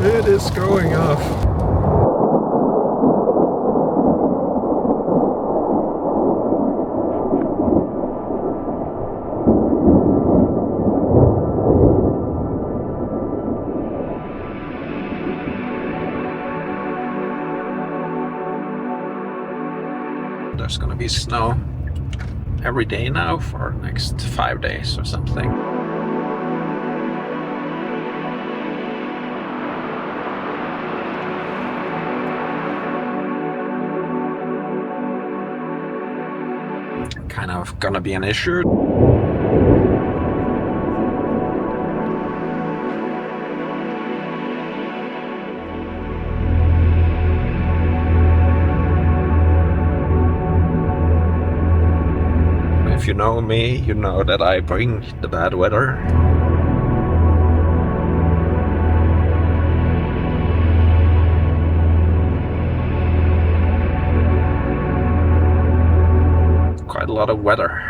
It is going off. There's gonna be snow every day now for the next 5 days or something. Kind of gonna be an issue. If you know me, you know that I bring the bad weather. Quite a lot of weather.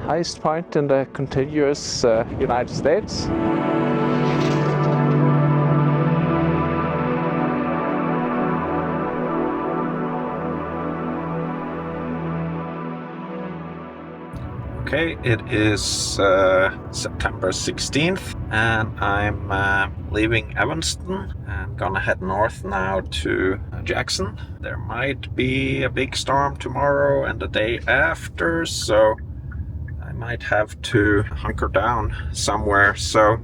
Highest point in the contiguous United States. Okay, it is September 16th and I'm leaving Evanston and gonna head north now to Jackson. There might be a big storm tomorrow and the day after, so I might have to hunker down somewhere. So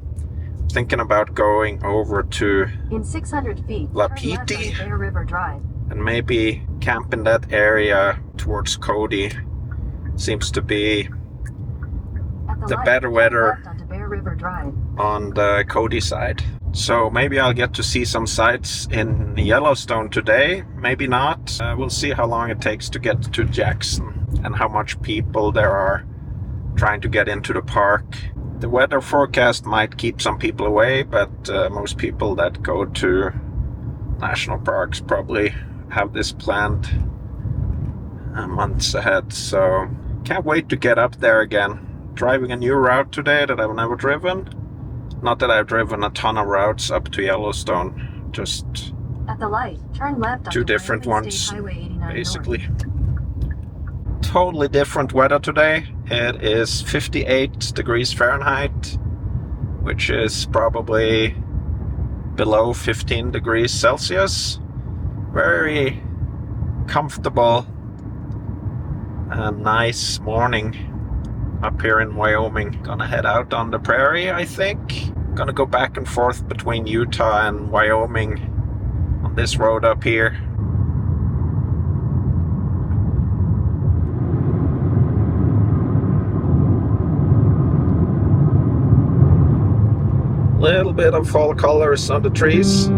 thinking about going over to in 600 feet, Lapiti Bear River Drive and maybe camp in that area towards Cody. Seems to be the better weather Bear River Drive on the Cody side. So maybe I'll get to see some sights in Yellowstone today, maybe not. We'll see how long it takes to get to Jackson and how much people there are trying to get into the park. The weather forecast might keep some people away, but most people that go to national parks probably have this planned months ahead. So can't wait to get up there again. Driving a new route today that I've never driven. Not that I've driven a ton of routes up to Yellowstone, just at the light, turn left two different ones, basically. Totally different weather today. It is 58 degrees Fahrenheit, which is probably below 15 degrees Celsius. Very comfortable and nice morning up here in Wyoming. Gonna head out on the prairie, I think. Gonna go back and forth between Utah and Wyoming on this road up here. Little bit of fall colors on the trees.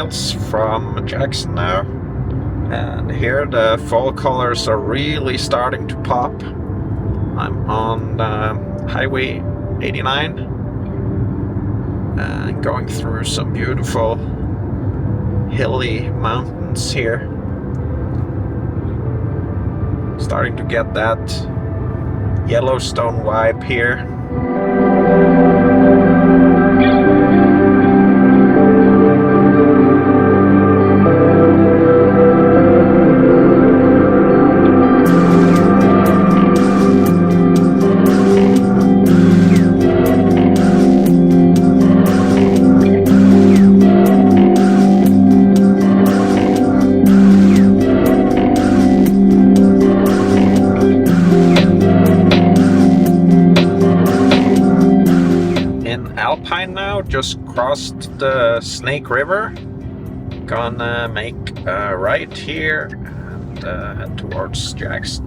miles from Jackson now. And here the fall colors are really starting to pop. I'm on Highway 89 and going through some beautiful hilly mountains here. Starting to get that Yellowstone vibe here. Now just crossed the Snake River. Gonna make a right here and head towards Jackson.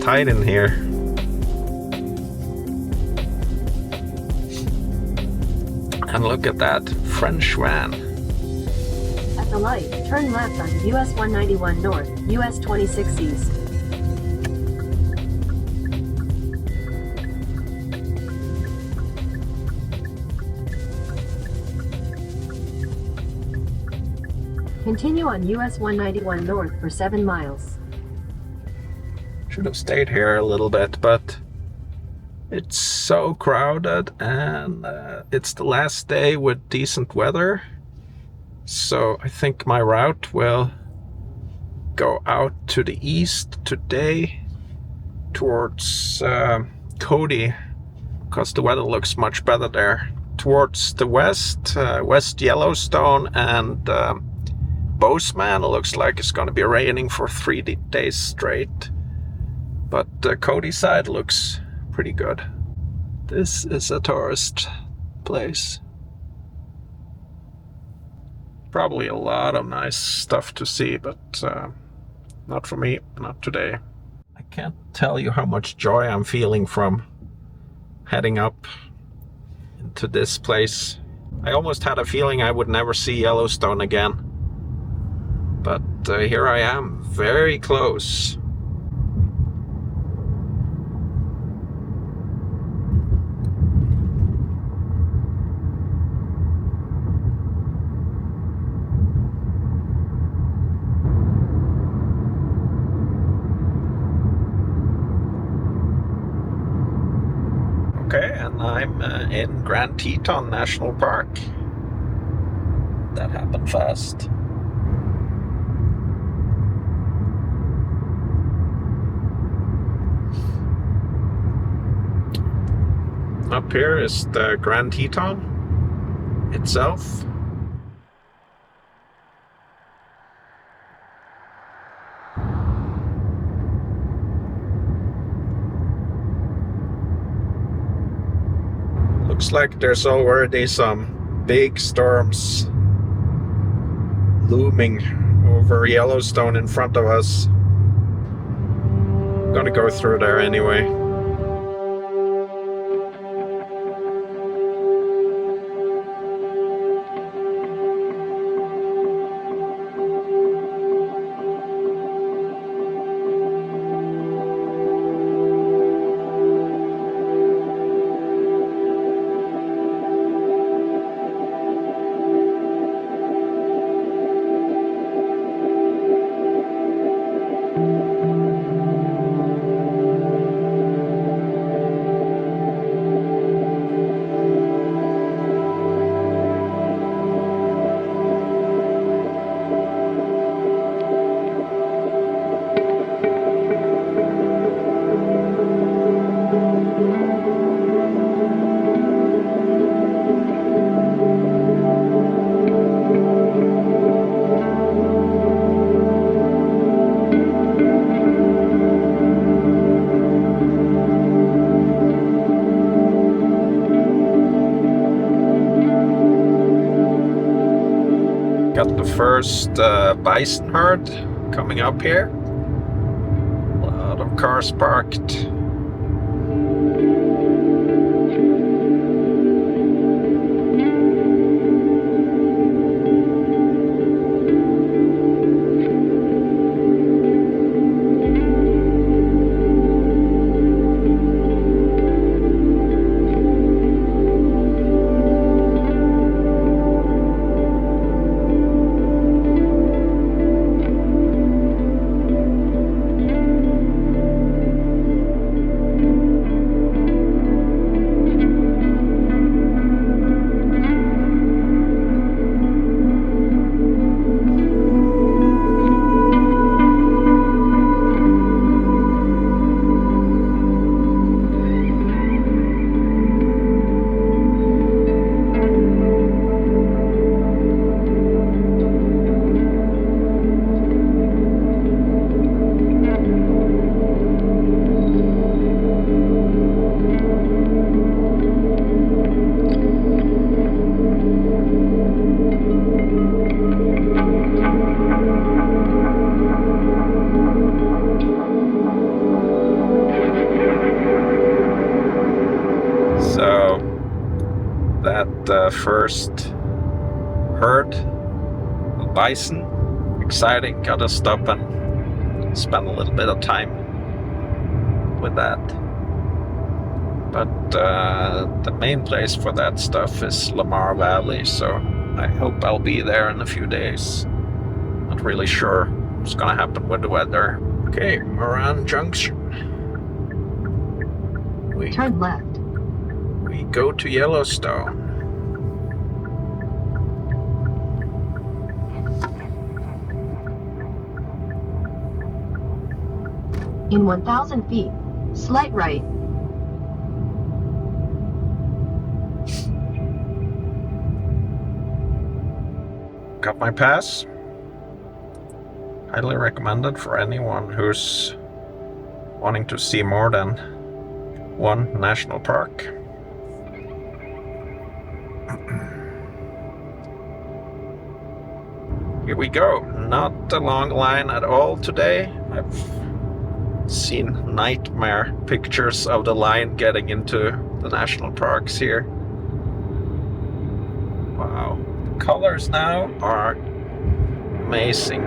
Tight in here. And look at that French van. At the light, turn left onto US 191 North, US 26 East. Continue on US 191 North for 7 miles. Should have stayed here a little bit, but it's so crowded and it's the last day with decent weather. So I think my route will go out to the east today towards Cody, because the weather looks much better there. Towards the west, West Yellowstone and Bozeman, it looks like it's going to be raining for 3 days straight. But the Cody side looks pretty good. This is a tourist place. Probably a lot of nice stuff to see, but not for me, not today. I can't tell you how much joy I'm feeling from heading up into this place. I almost had a feeling I would never see Yellowstone again. But here I am, very close. Okay, and I'm in Grand Teton National Park. That happened fast. Up here is the Grand Teton itself. Looks like there's already some big storms looming over Yellowstone in front of us. I'm gonna go through there anyway. Got the first bison herd coming up here. A lot of cars parked. So that first herd of bison, exciting. Gotta stop and spend a little bit of time with that. But the main place for that stuff is Lamar Valley, so I hope I'll be there in a few days. Not really sure what's gonna happen with the weather. Okay, Moran Junction. Turn left. We go to Yellowstone. In 1,000 feet, slight right. Got my pass. Highly recommended for anyone who's wanting to see more than one national park. Here we go. Not a long line at all today. I've seen nightmare pictures of the line getting into the national parks here. Wow. The colors now are amazing.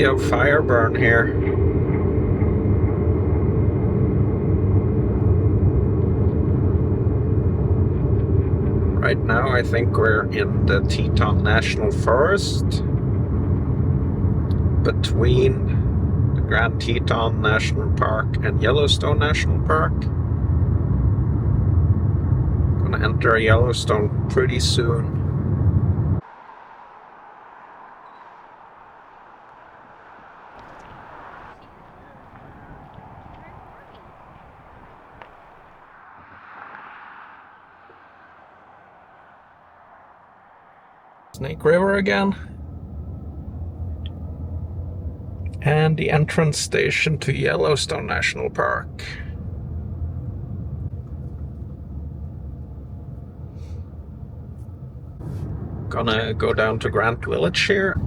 plenty of fire burn here. Right now I think we're in the Teton National Forest, between the Grand Teton National Park and Yellowstone National Park. Gonna enter Yellowstone pretty soon. Snake River again. And the entrance station to Yellowstone National Park. Gonna go down to Grant Village here.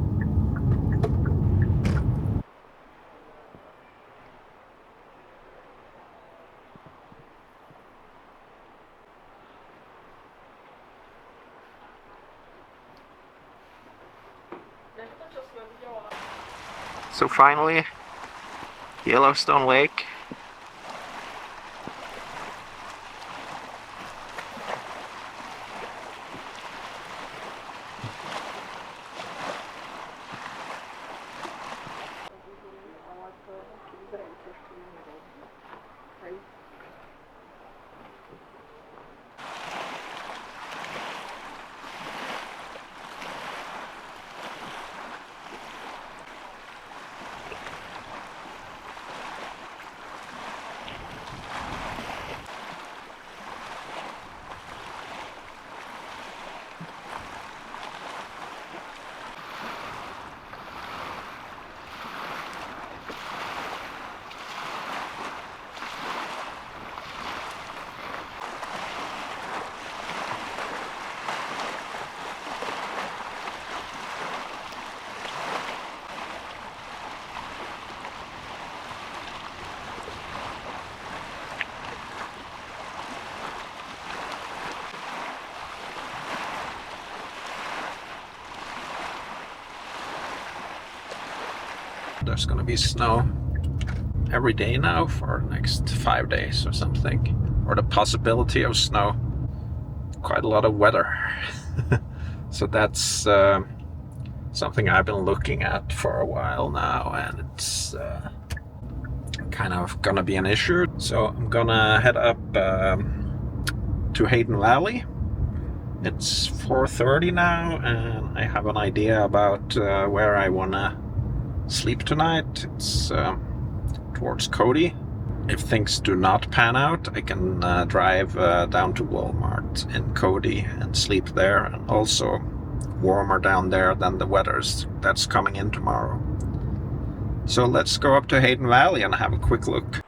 So finally, Yellowstone Lake. There's gonna be snow every day now for the next 5 days or something, or the possibility of snow. Quite a lot of weather. So that's something I've been looking at for a while now, and it's kind of gonna be an issue. So I'm gonna head up to Hayden Valley. It's 4:30 now, and I have an idea about where I wanna sleep tonight. It's towards Cody. If things do not pan out, I can drive down to Walmart in Cody and sleep there, and also warmer down there than the weather's that's coming in tomorrow. So let's go up to Hayden Valley and have a quick look.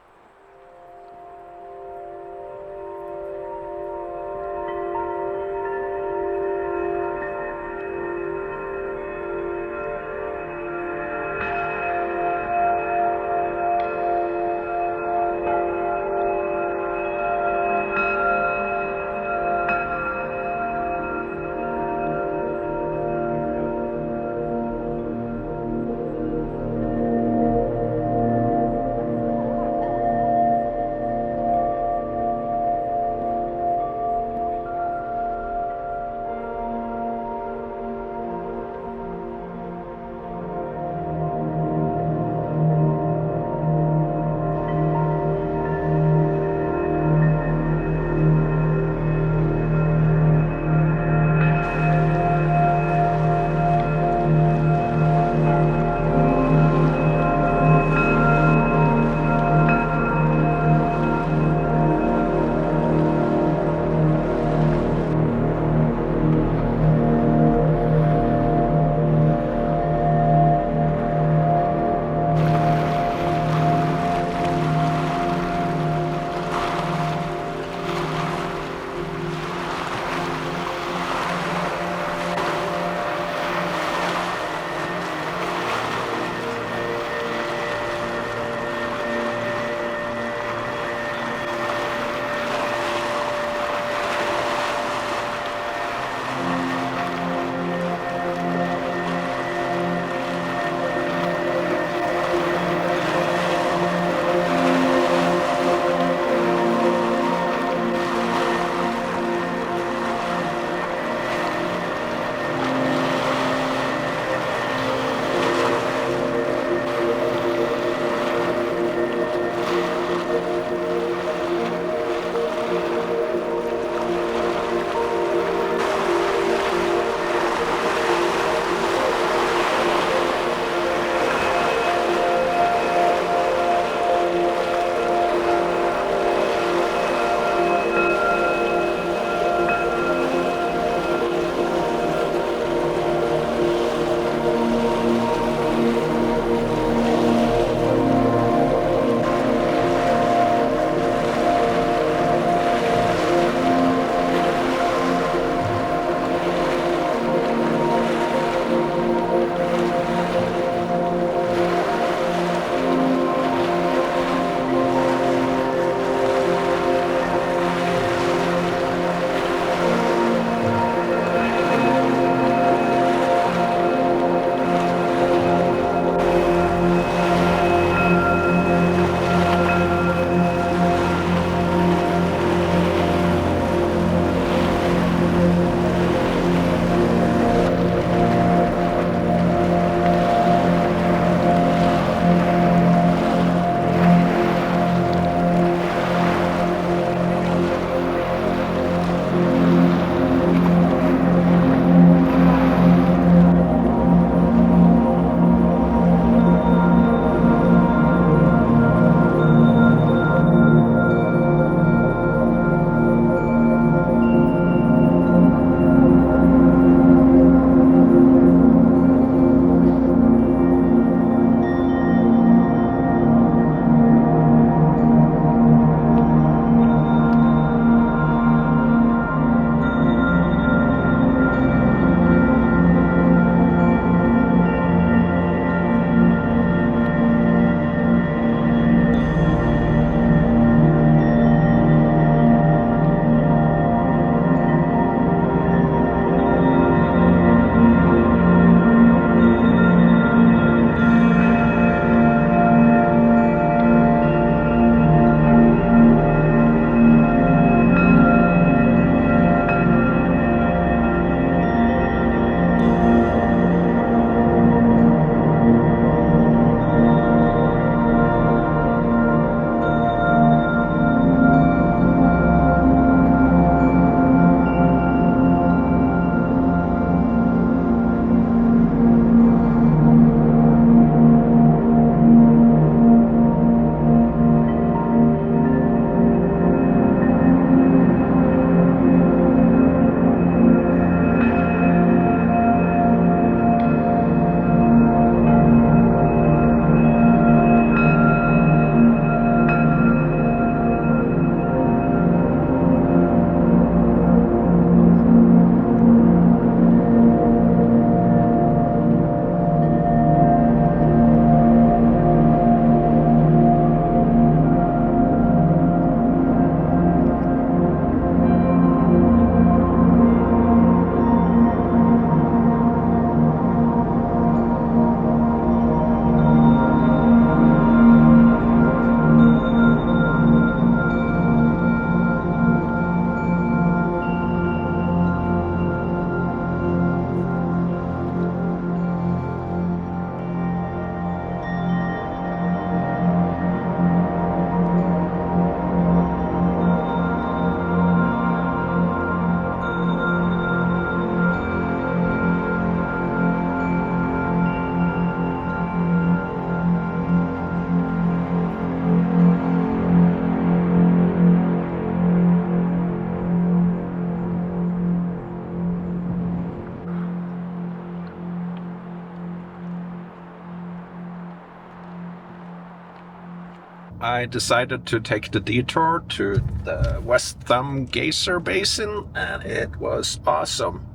I decided to take the detour to the West Thumb Geysir Basin, and it was awesome.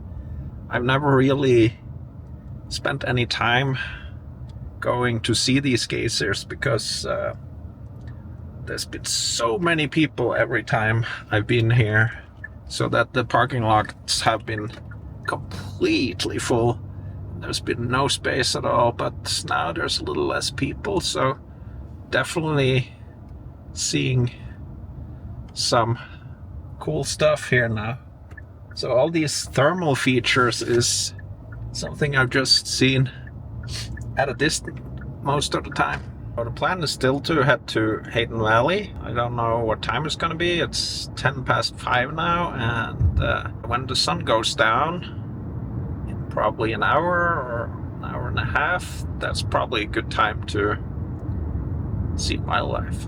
I've never really spent any time going to see these geysers because there's been so many people every time I've been here, so that the parking lots have been completely full. There's been no space at all, but now there's a little less people, so definitely seeing some cool stuff here now. So all these thermal features is something I've just seen at a distance most of the time. So the plan is still to head to Hayden Valley. I don't know what time it's gonna be. It's 10 past 5 now, and when the sun goes down in probably an hour or an hour and a half, that's probably a good time to see wildlife.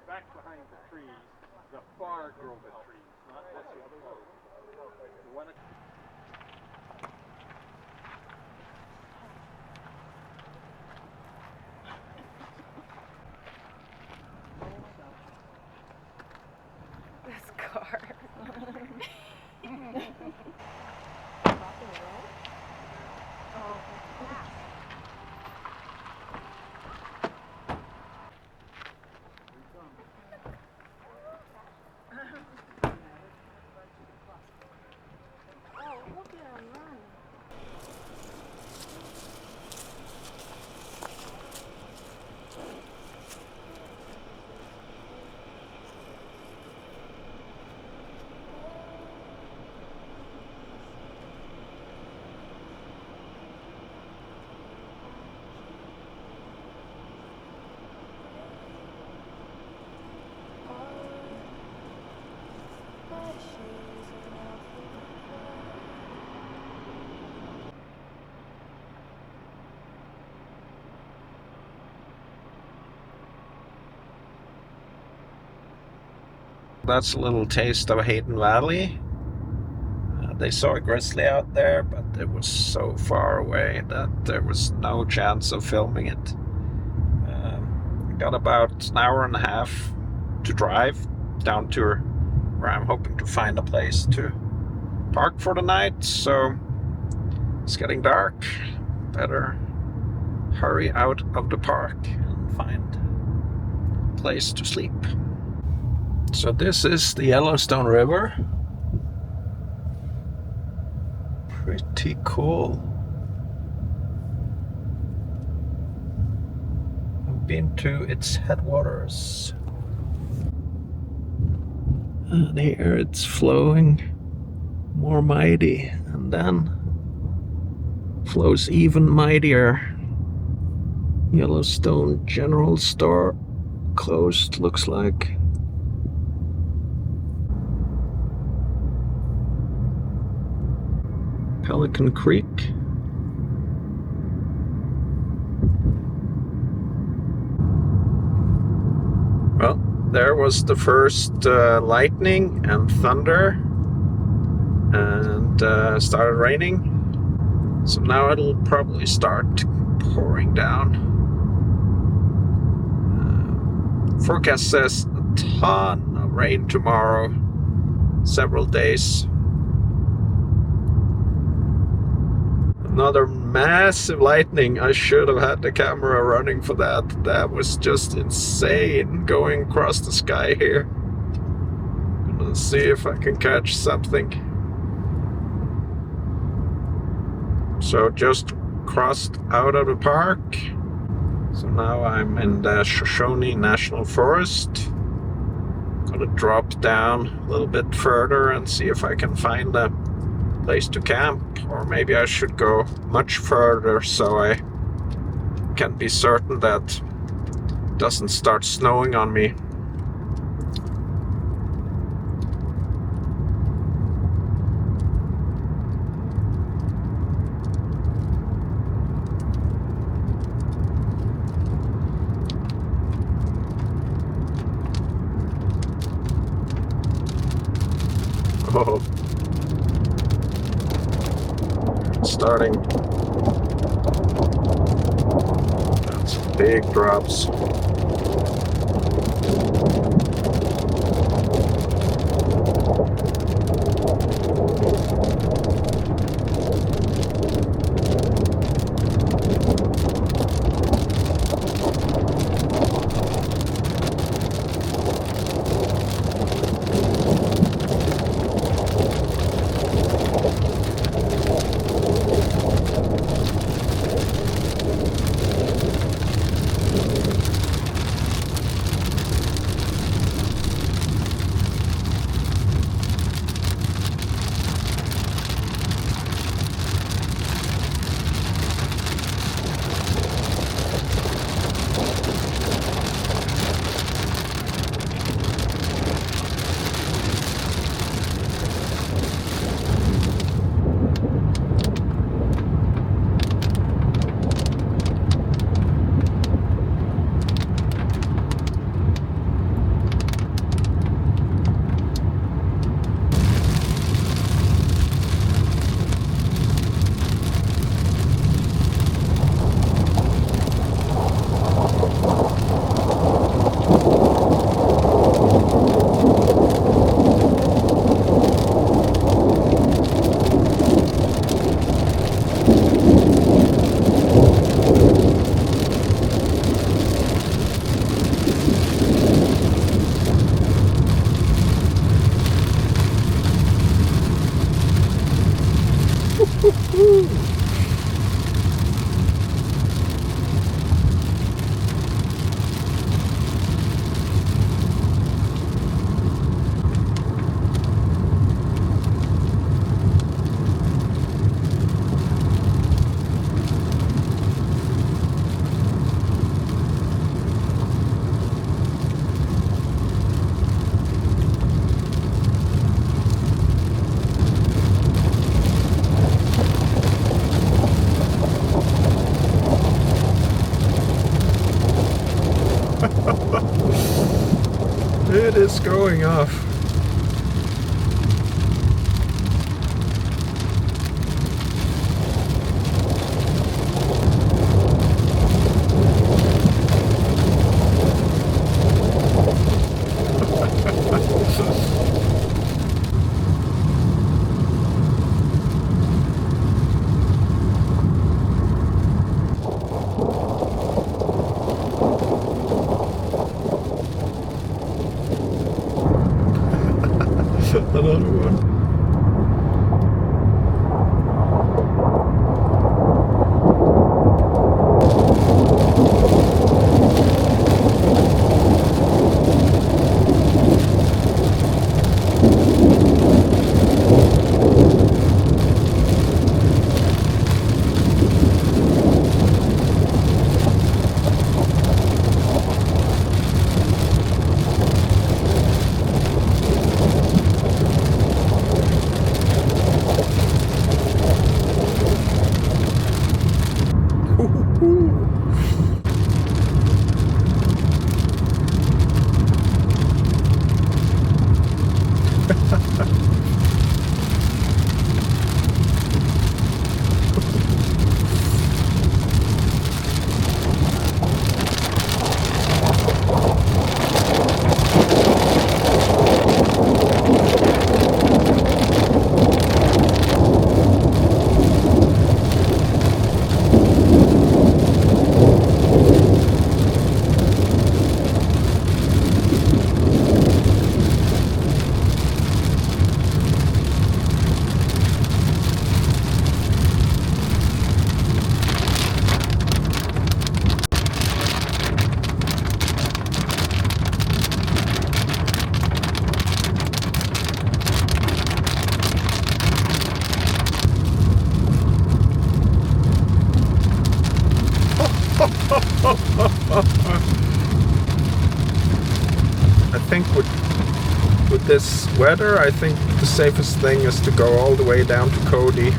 Back behind the trees, the far grove of trees, not this one. The one That's a little taste of Hayden Valley. They saw a grizzly out there, but it was so far away that there was no chance of filming it. Got about an hour and a half to drive down to where I'm hoping to find a place to park for the night, so it's getting dark. Better hurry out of the park and find a place to sleep. So this is the Yellowstone River. Pretty cool. I've been to its headwaters. And here it's flowing more mighty, and then flows even mightier. Yellowstone General Store closed, looks like. Pelican Creek. Well, there was the first lightning and thunder, and started raining. So now it'll probably start pouring down. Forecast says a ton of rain tomorrow, several days. Another massive lightning. I should have had the camera running for that. That was just insane going across the sky here. Gonna see if I can catch something. So just crossed out of the park. So now I'm in the Shoshone National Forest. Gonna drop down a little bit further and see if I can find a place to camp, or maybe I should go much further so I can be certain that it doesn't start snowing on me. Oh. Starting. That's big drops. It is going off. I think with this weather, I think the safest thing is to go all the way down to Cody.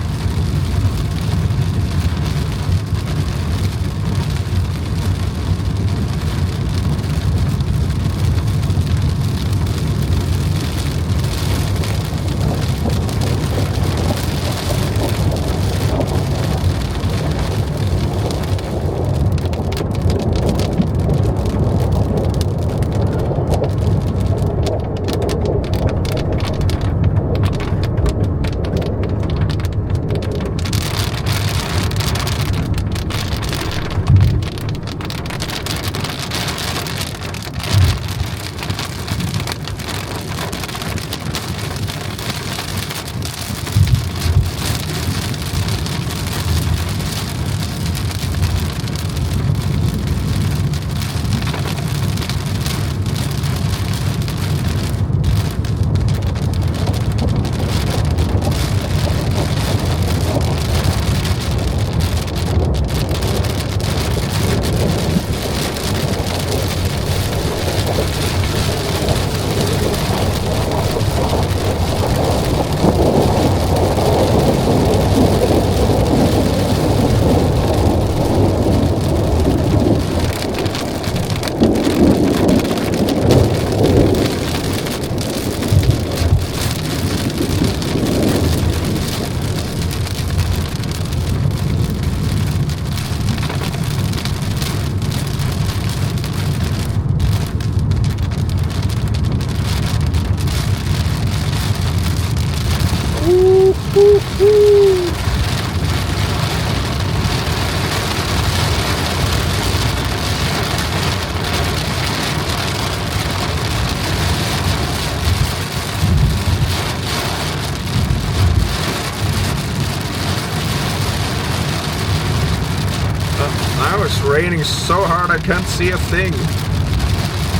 Now it's raining so hard I can't see a thing.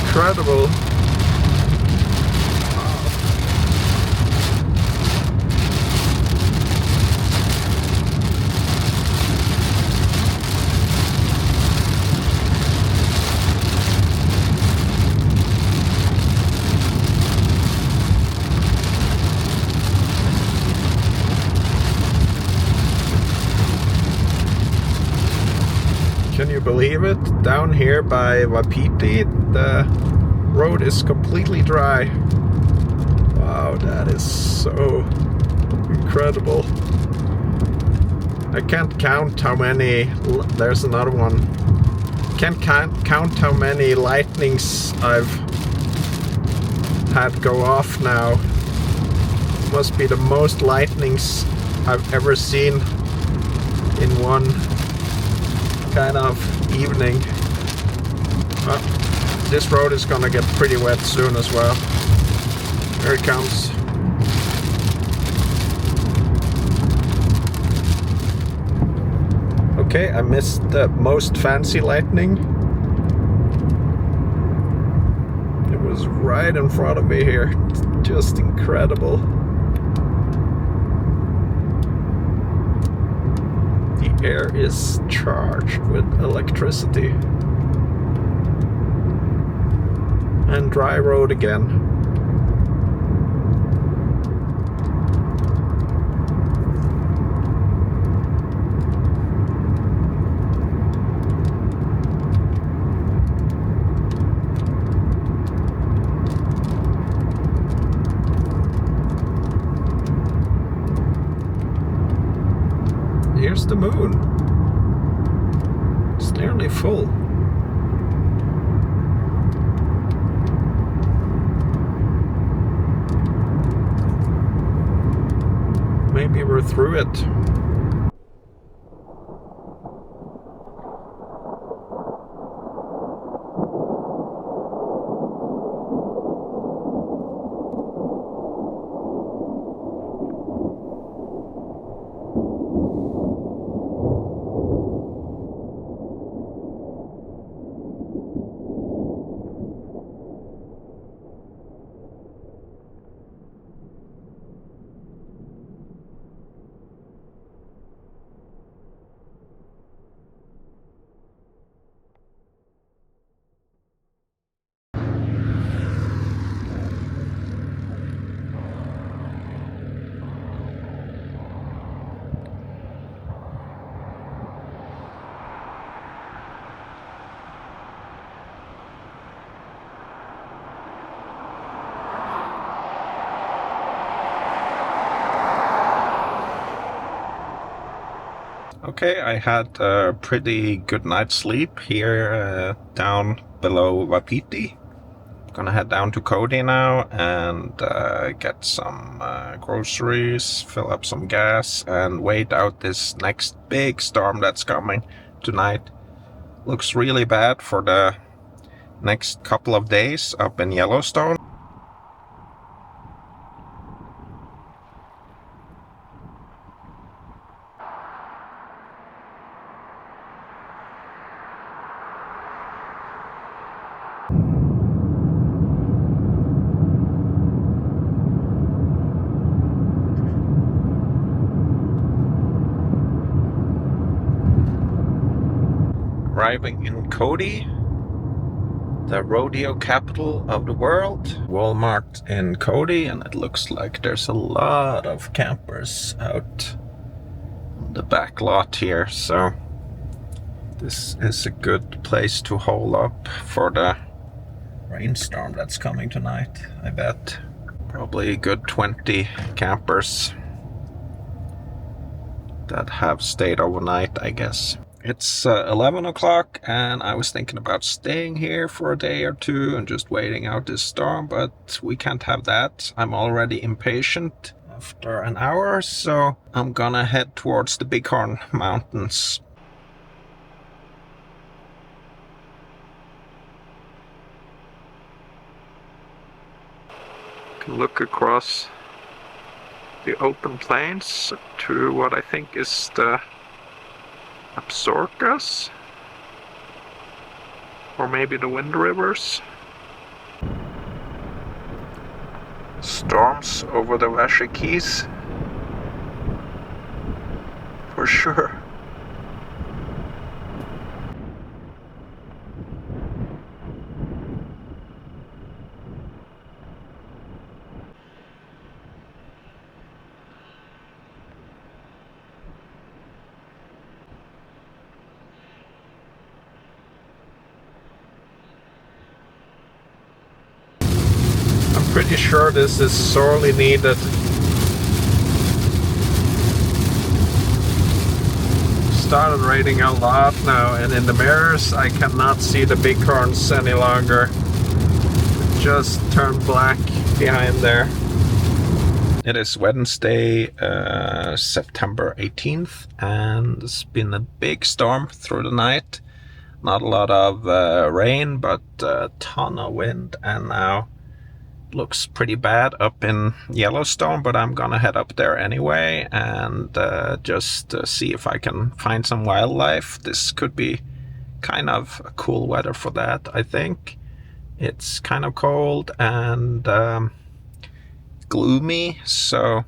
Incredible. Can you believe it? Down here by Wapiti, the road is completely dry. Wow, that is so incredible. I can't count how many. There's another one. Can't count how many lightnings I've had go off now. Must be the most lightnings I've ever seen in one kind of evening. This road is gonna get pretty wet soon as well. Here it comes. Okay, I missed the most fancy lightning. It was right in front of me here. It's just incredible. The air is charged with electricity. And dry road again. Here's the moon. It's nearly full. Maybe we're through it. Okay, I had a pretty good night's sleep here down below Wapiti. Gonna head down to Cody now and get some groceries, fill up some gas, and wait out this next big storm that's coming tonight. Looks really bad for the next couple of days up in Yellowstone. Arriving in Cody, the rodeo capital of the world. Walmart in Cody, and it looks like there's a lot of campers out on the back lot here, so this is a good place to hole up for the rainstorm that's coming tonight, I bet. Probably a good 20 campers that have stayed overnight, I guess. It's 11 o'clock, and I was thinking about staying here for a day or two and just waiting out this storm, but we can't have that. I'm already impatient after an hour, so I'm gonna head towards the Bighorn Mountains. You can look across the open plains to what I think is the Absarokas, or maybe the Wind Rivers. Storms over the Washae Keys, for sure. Pretty sure this is sorely needed. Started raining a lot now, and in the mirrors I cannot see the bighorns any longer. It just turned black behind there. It is Wednesday, September 18th, and it's been a big storm through the night. Not a lot of rain, but a ton of wind, and now looks pretty bad up in Yellowstone, but I'm gonna head up there anyway and just see if I can find some wildlife. This could be kind of cool weather for that, I think. It's kind of cold and gloomy, so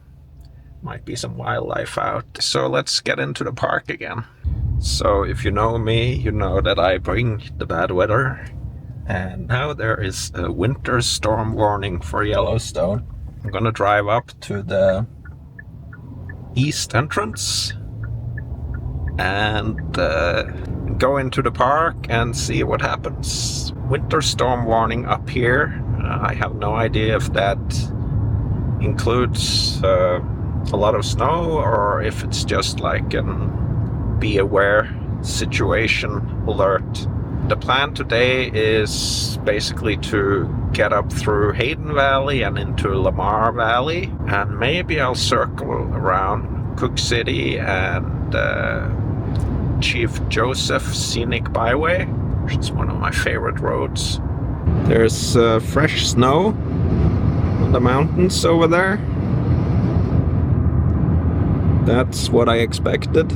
might be some wildlife out. So let's get into the park again. So if you know me, you know that I bring the bad weather. And now there is a winter storm warning for Yellowstone. I'm gonna drive up to the east entrance and go into the park and see what happens. Winter storm warning up here. I have no idea if that includes a lot of snow or if it's just like an be aware situation alert. The plan today is basically to get up through Hayden Valley and into Lamar Valley, and maybe I'll circle around Cook City and Chief Joseph Scenic Byway, which is one of my favorite roads. There's fresh snow on the mountains over there. That's what I expected.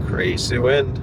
Crazy wind.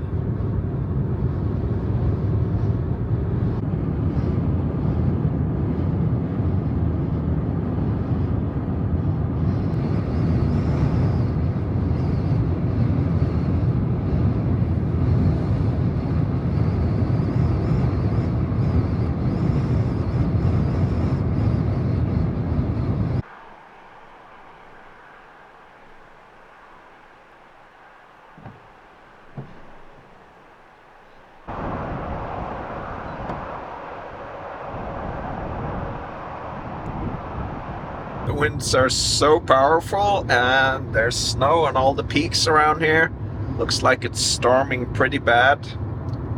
The winds are so powerful, and there's snow on all the peaks around here. Looks like it's storming pretty bad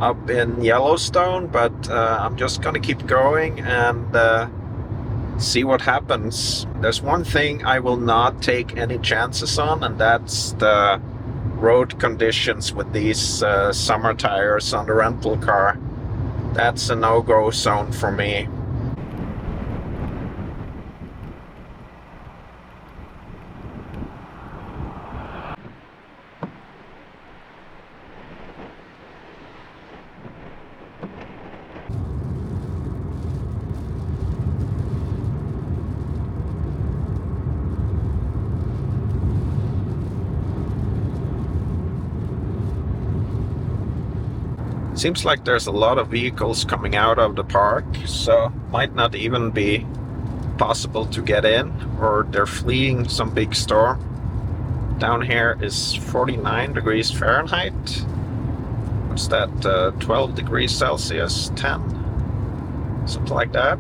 up in Yellowstone, but I'm just gonna keep going and see what happens. There's one thing I will not take any chances on, and that's the road conditions with these summer tires on the rental car. That's a no-go zone for me. Seems like there's a lot of vehicles coming out of the park, so might not even be possible to get in, or they're fleeing some big storm. Down here is 49 degrees Fahrenheit. What's that, 12 degrees Celsius, 10? Something like that.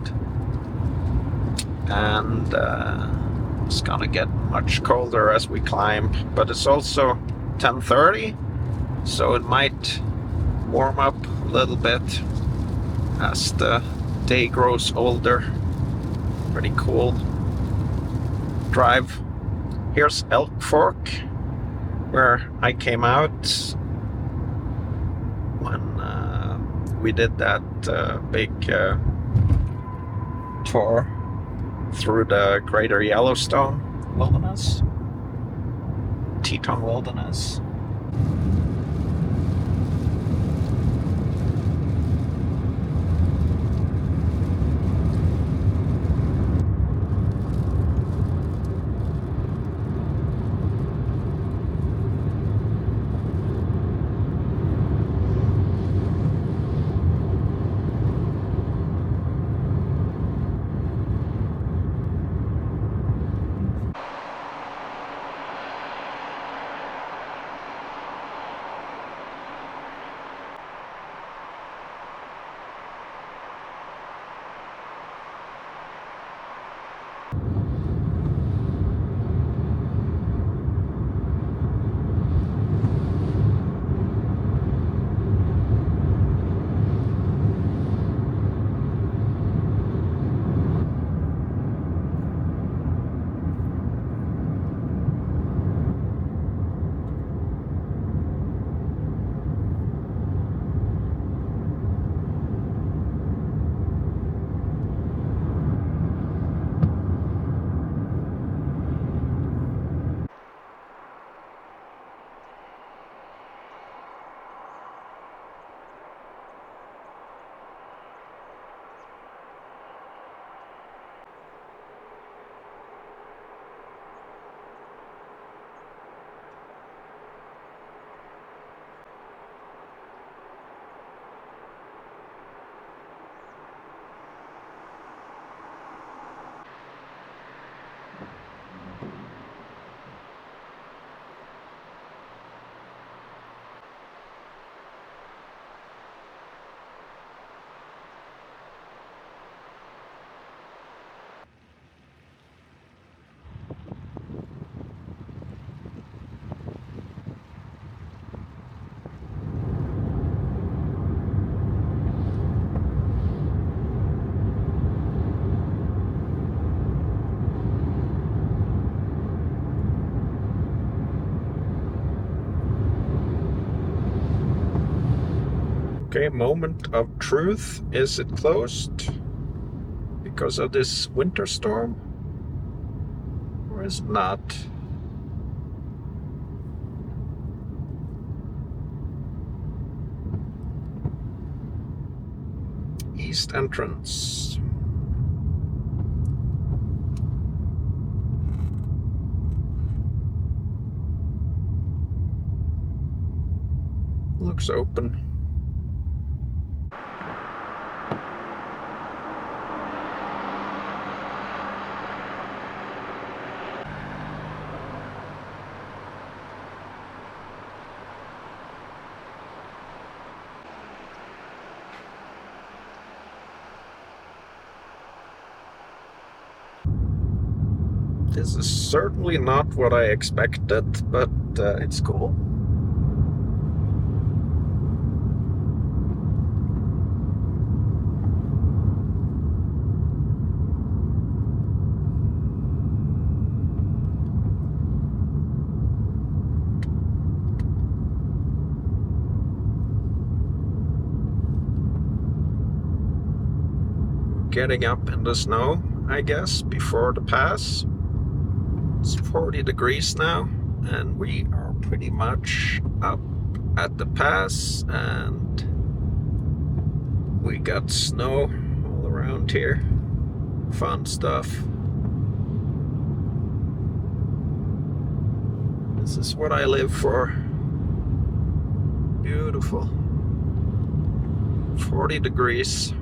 And it's gonna get much colder as we climb, but it's also 10:30, so it might warm up a little bit as the day grows older. Pretty cool drive. Here's Elk Fork, where I came out when we did that big tour through the greater Yellowstone wilderness, Teton wilderness. Okay, moment of truth. Is it closed because of this winter storm? Or is it not? East entrance. Looks open. This is certainly not what I expected, but it's cool. Getting up in the snow, I guess, before the pass. It's 40 degrees now, and we are pretty much up at the pass, and we got snow all around here. Fun stuff. This is what I live for. Beautiful. 40 degrees.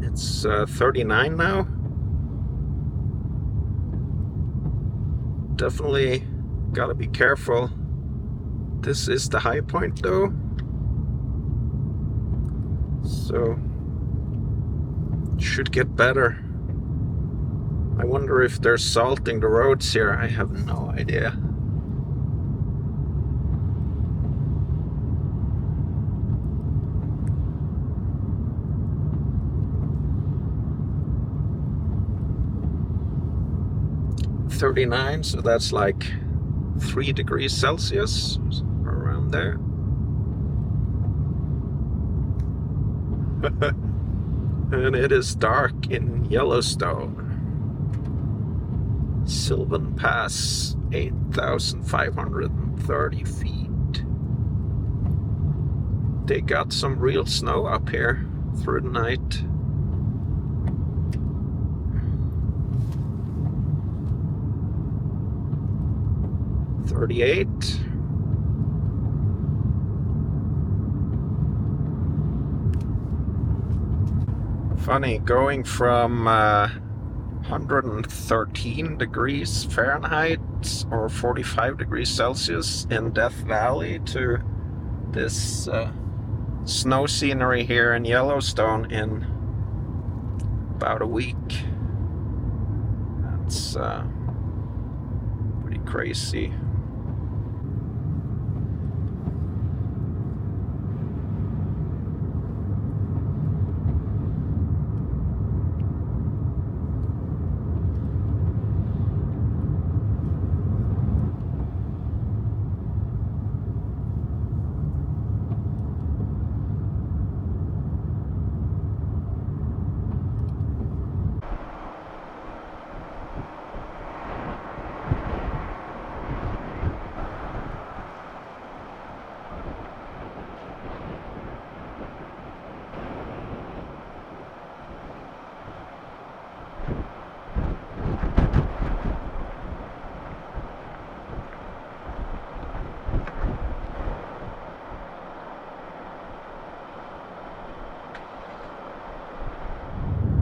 It's 39 now. Definitely gotta be careful. This is the high point though, so it should get better. I wonder if they're salting the roads here. I have no idea. .39, so that's like 3 degrees Celsius, around there. And it is dark in Yellowstone. Sylvan Pass, 8,530 feet. They got some real snow up here through the night. .38. Funny, going from 113 degrees Fahrenheit or 45 degrees Celsius in Death Valley to this snow scenery here in Yellowstone in about a week. That's pretty crazy.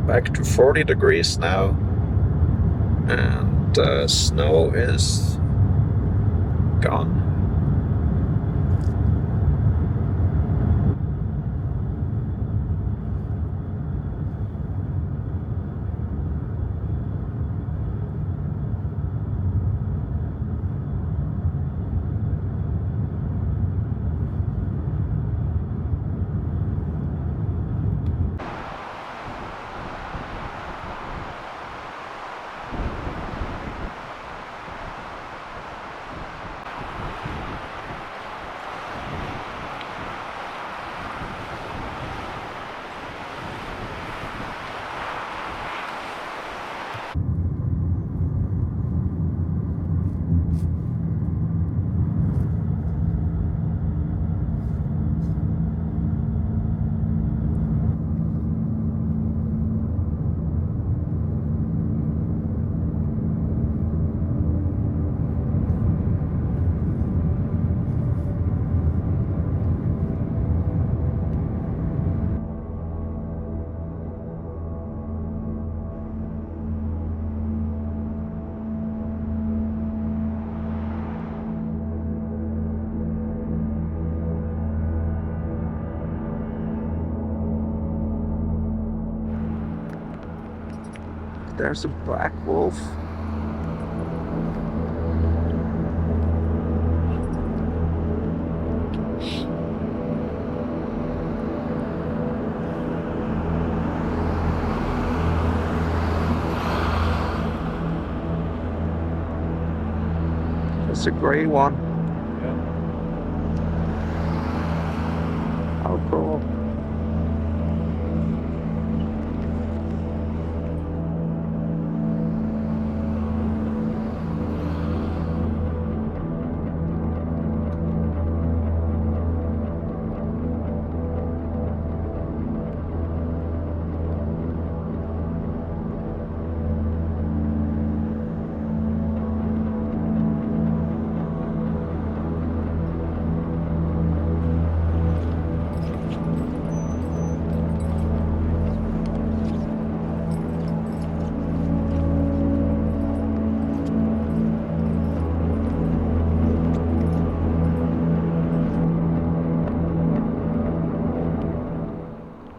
Back to 40 degrees now, and snow is gone. there's a black wolf. It's a gray one. Yeah. How cool.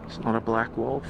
It's not a black wolf.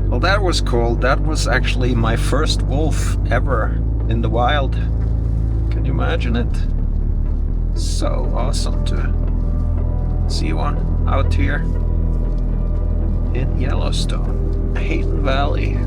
Well, that was cool. That was actually my first wolf ever in the wild. Can you imagine it? So awesome to see one out here in Yellowstone, Hayden Valley.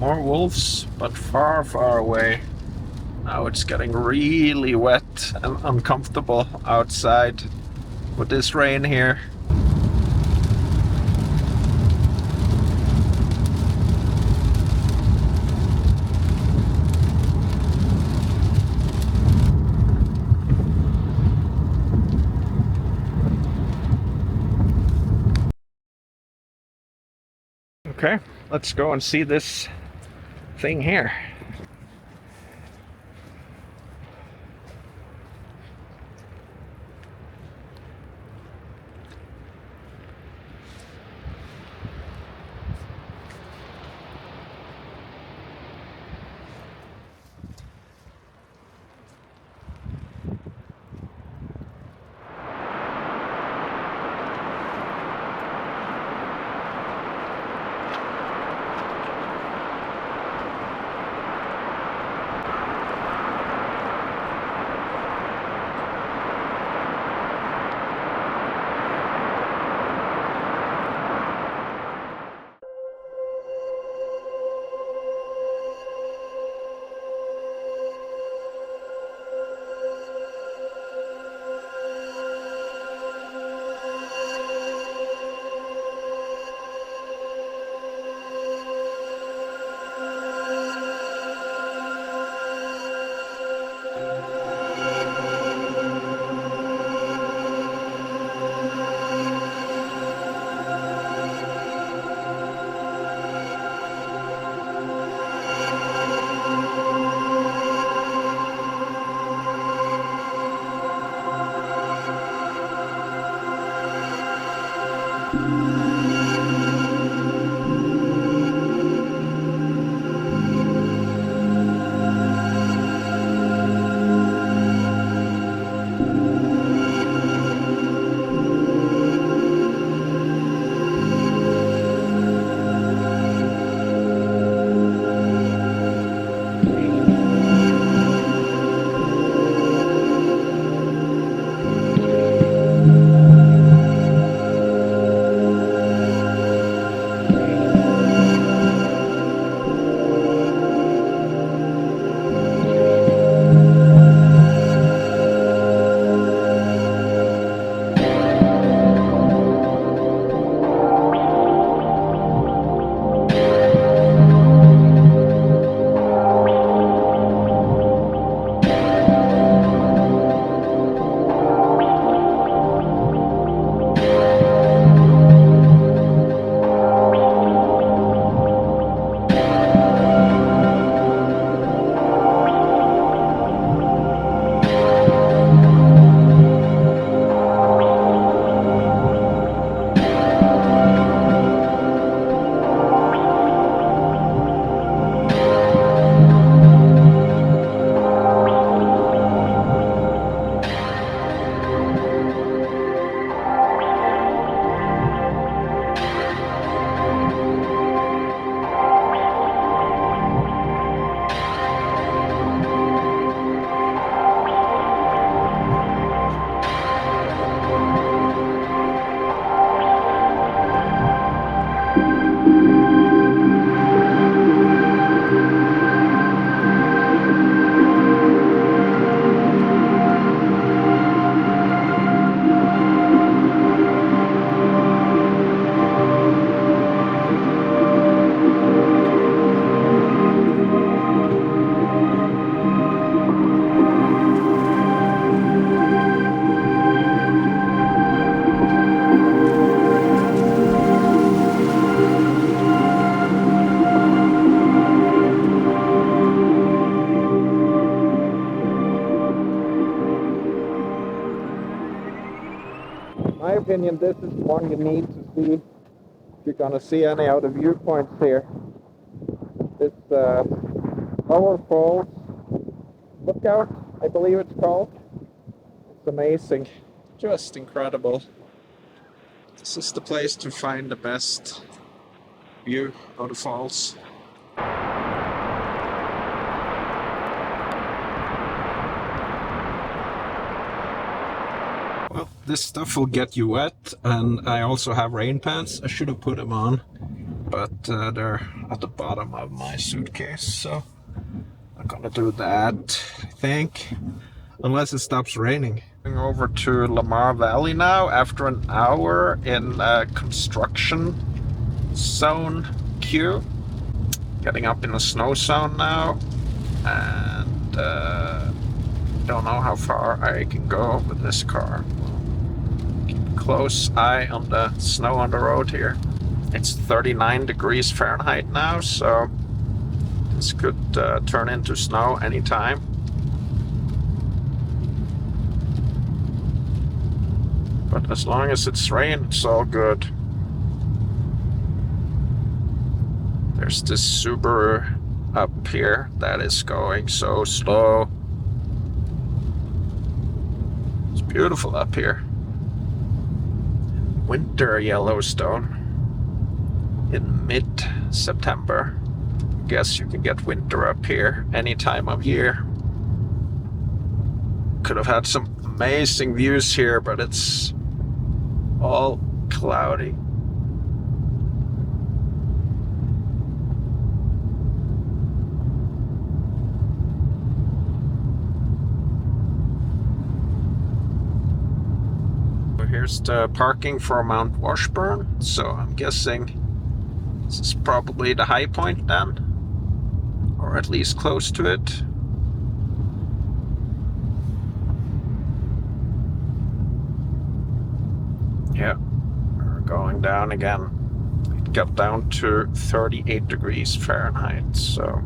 More wolves, but far, far away. Now it's getting really wet and uncomfortable outside with this rain here. Okay, let's go and see this thing here. my opinion, this is one you need to see if you're gonna see any other viewpoints here. This Lamar Falls lookout, I believe it's called. It's amazing, just incredible. This is the place to find the best view of the falls. Well, this stuff will get you wet, and I also have rain pants. I should have put them on, but they're at the bottom of my suitcase, so I'm gonna do that, I think, unless it stops raining. Going over to Lamar Valley now after an hour in construction zone queue. Getting up in the snow zone now, and don't know how far I can go with this car. Keep a close eye on the snow on the road here. It's 39 degrees Fahrenheit now, so this could turn into snow anytime. But as long as it's rain, it's all good. There's this Subaru up here that is going so slow. It's beautiful up here. Winter Yellowstone in mid-September. Guess you can get winter up here any time of year. Could have had some amazing views here, but it's all cloudy. Here's the parking for Mount Washburn, so I'm guessing this is probably the high point then, or at least close to it. Yeah, we're going down again. It got down to 38 degrees Fahrenheit, so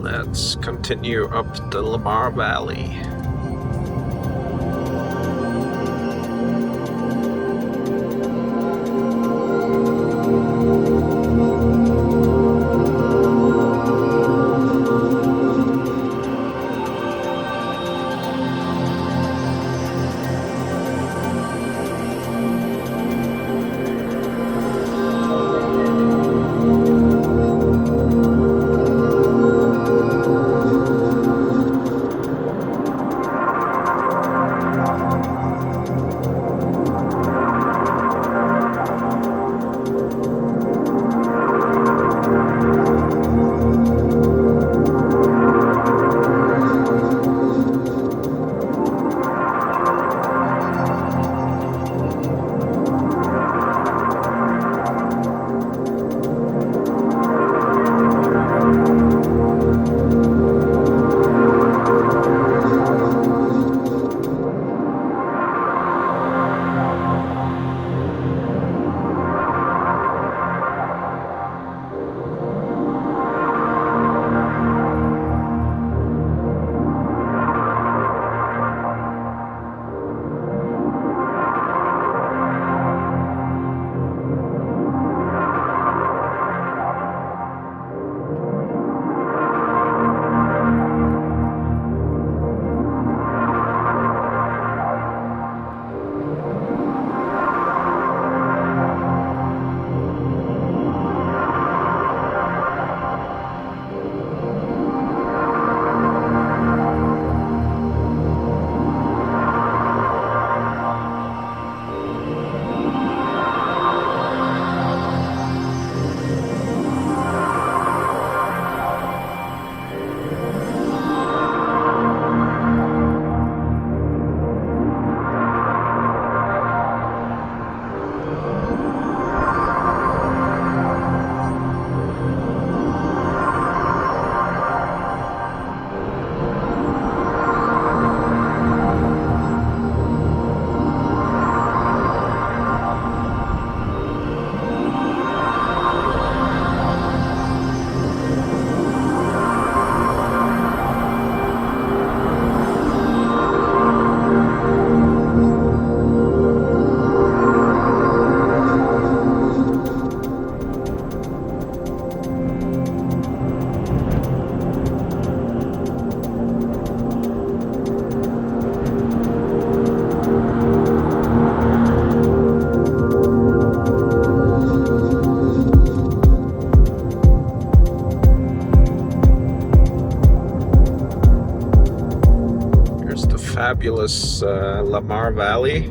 Let's continue up the Lamar Valley. Fabulous Lamar Valley.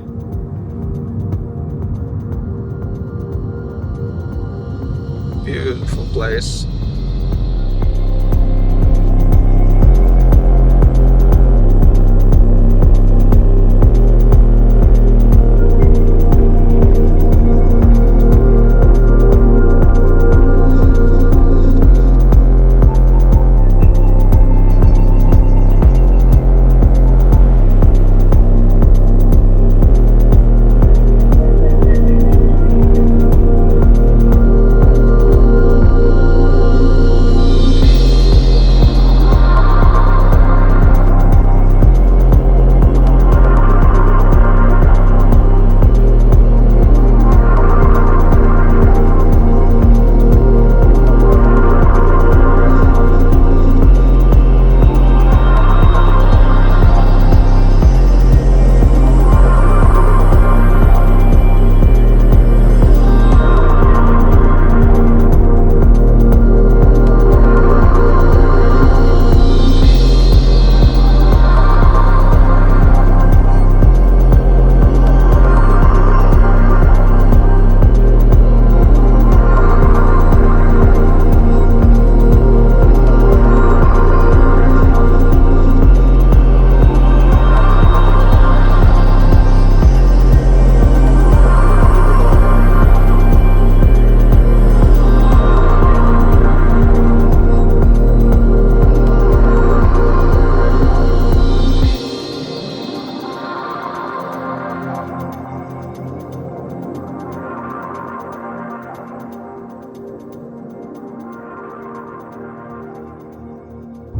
Beautiful place.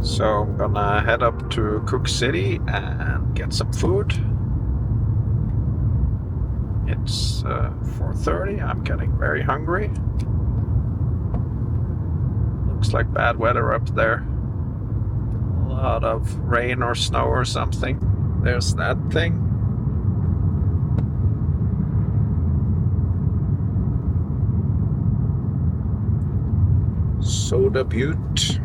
So I'm gonna head up to Cook City and get some food. It's 4:30. I'm getting very hungry. Looks like bad weather up there. A lot of rain or snow or something. There's that thing. Soda Butte.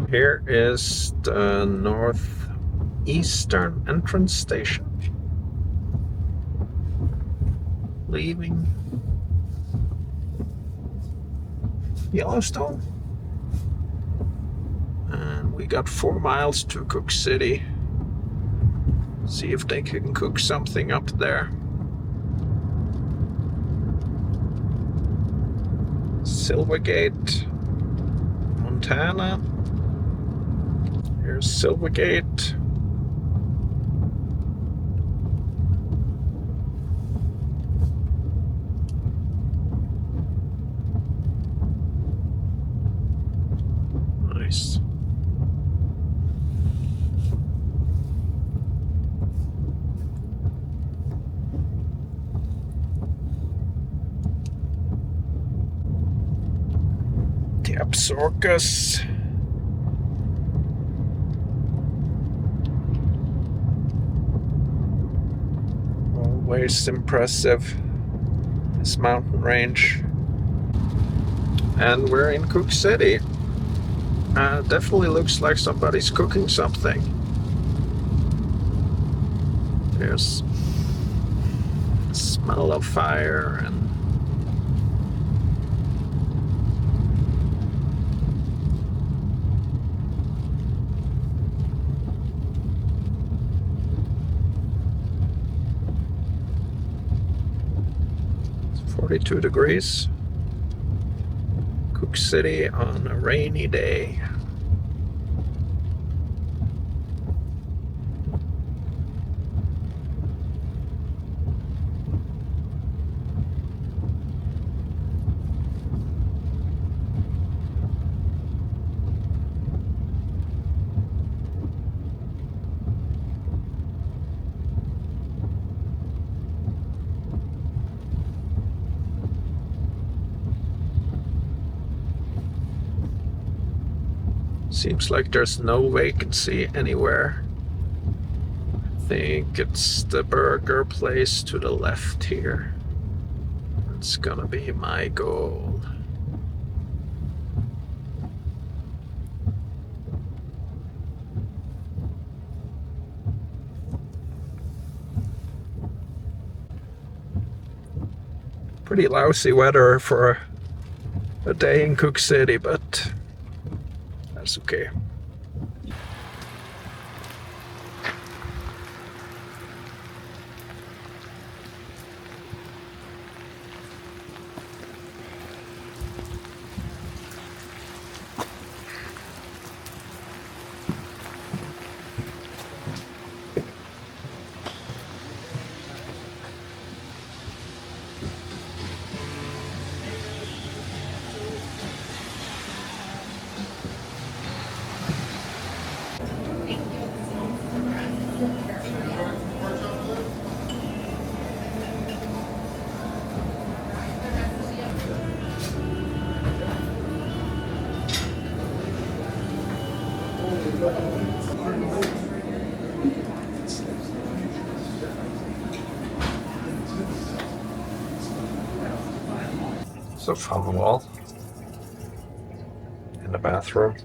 Here is the northeastern entrance station. Leaving Yellowstone. And we got 4 miles to Cook City. See if they can cook something up there. Silvergate, Montana. Here's Silvergate. Nice. The Absarokas. Always impressive, this mountain range. And we're in Cook City. Definitely looks like somebody's cooking something. There's the smell of fire and it's 42 degrees. Cook City on a rainy day. Seems like there's no vacancy anywhere. I think it's the burger place to the left here. It's gonna be my goal. Pretty lousy weather for a day in Cook City, but that's okay. So from the wall in the bathroom.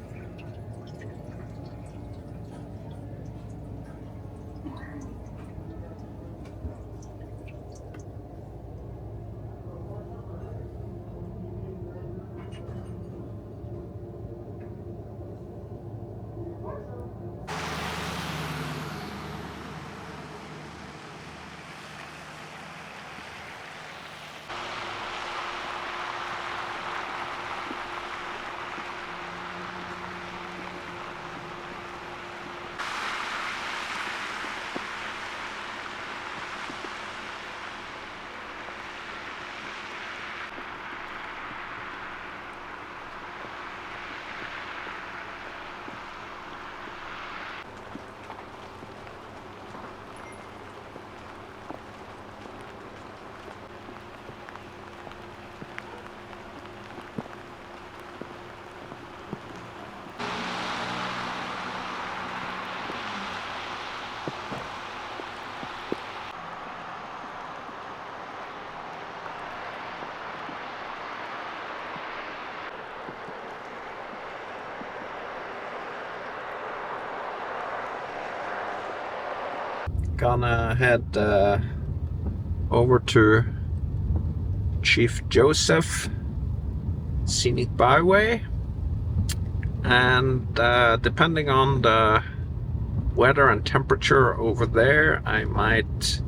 Gonna head over to Chief Joseph Scenic Byway, and depending on the weather and temperature over there, I might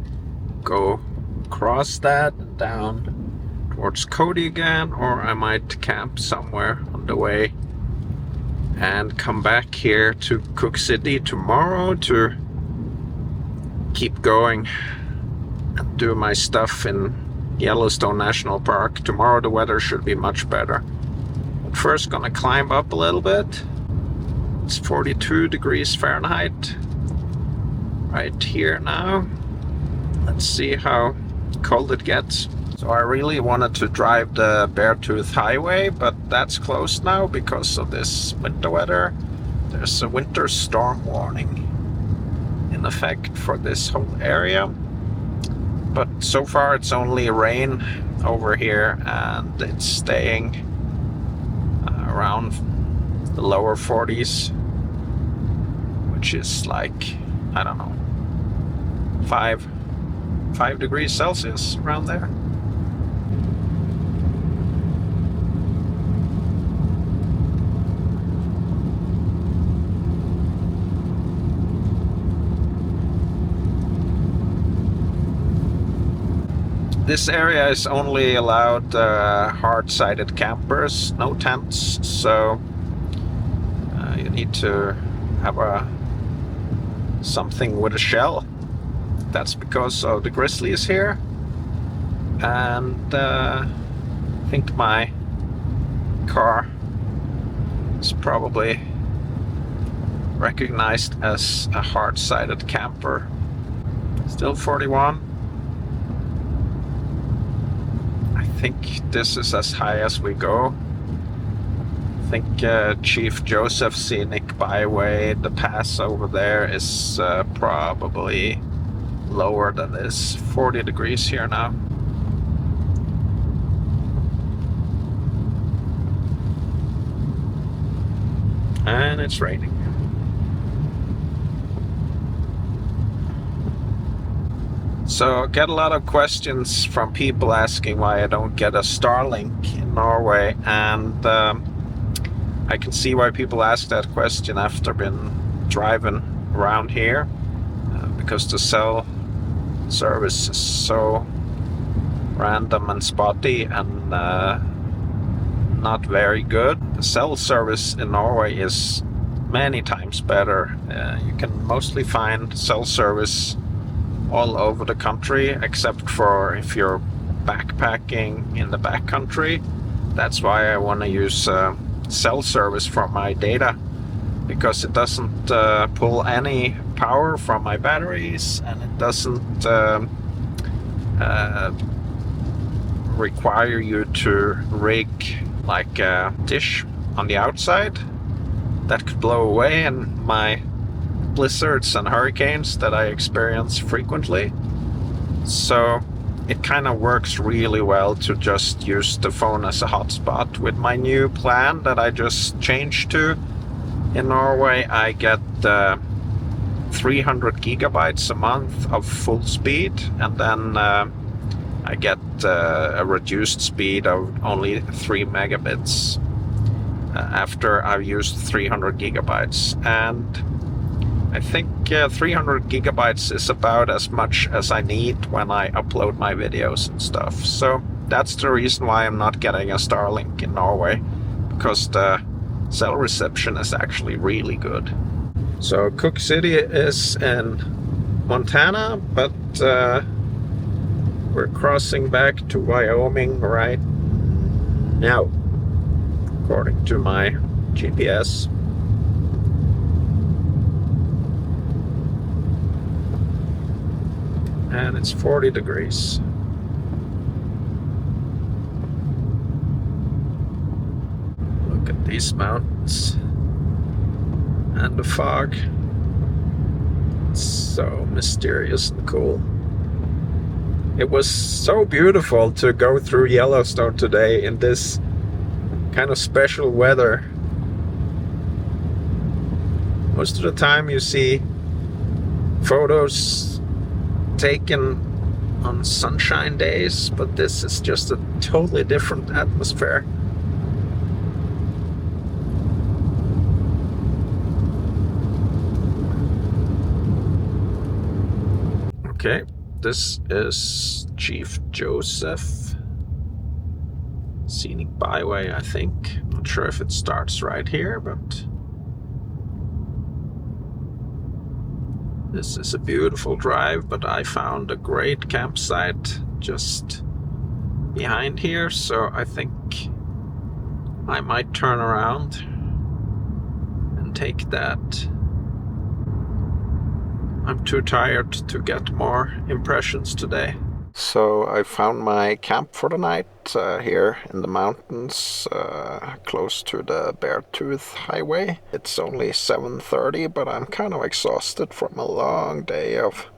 go across that down towards Cody again, or I might camp somewhere on the way and come back here to Cook City tomorrow to keep going and do my stuff in Yellowstone National Park. Tomorrow the weather should be much better. But first gonna climb up a little bit. It's 42 degrees Fahrenheit right here now. Let's see how cold it gets. So I really wanted to drive the Beartooth Highway, but that's closed now because of this winter weather. There's a winter storm warning in effect for this whole area, but so far it's only rain over here, and it's staying around the lower 40s, which is like, I don't know, 5 degrees Celsius around there. This area is only allowed hard-sided campers, no tents, so you need to have something with a shell. That's because of the grizzlies here, and I think my car is probably recognized as a hard-sided camper. Still 41. I think this is as high as we go. I think Chief Joseph Scenic Byway, the pass over there, is probably lower than this. 40 degrees here now. And it's raining. So I get a lot of questions from people asking why I don't get a Starlink in Norway, and I can see why people ask that question after been driving around here, because the cell service is so random and spotty and not very good. The cell service in Norway is many times better. You can mostly find cell service all over the country, except for if you're backpacking in the backcountry. That's why I want to use cell service for my data, because it doesn't pull any power from my batteries, and it doesn't require you to rig like a dish on the outside that could blow away in my blizzards and hurricanes that I experience frequently. So it kind of works really well to just use the phone as a hotspot. With my new plan that I just changed to in Norway, I get 300 gigabytes a month of full speed, and then I get a reduced speed of only 3 megabits after I've used 300 gigabytes. And I think 300 gigabytes is about as much as I need when I upload my videos and stuff. So that's the reason why I'm not getting a Starlink in Norway, because the cell reception is actually really good. So Cook City is in Montana, but we're crossing back to Wyoming right now, according to my GPS. And it's 40 degrees. Look at these mountains and the fog. It's so mysterious and cool. It was so beautiful to go through Yellowstone today in this kind of special weather. Most of the time you see photos taken on sunshine days, but this is just a totally different atmosphere. Okay, this is Chief Joseph Scenic Byway, I think. Not sure if it starts right here, but this is a beautiful drive, but I found a great campsite just behind here, so I think I might turn around and take that. I'm too tired to get more impressions today. So I found my camp for the night here in the mountains, close to the Beartooth Highway. It's only 7:30, but I'm kind of exhausted from a long day of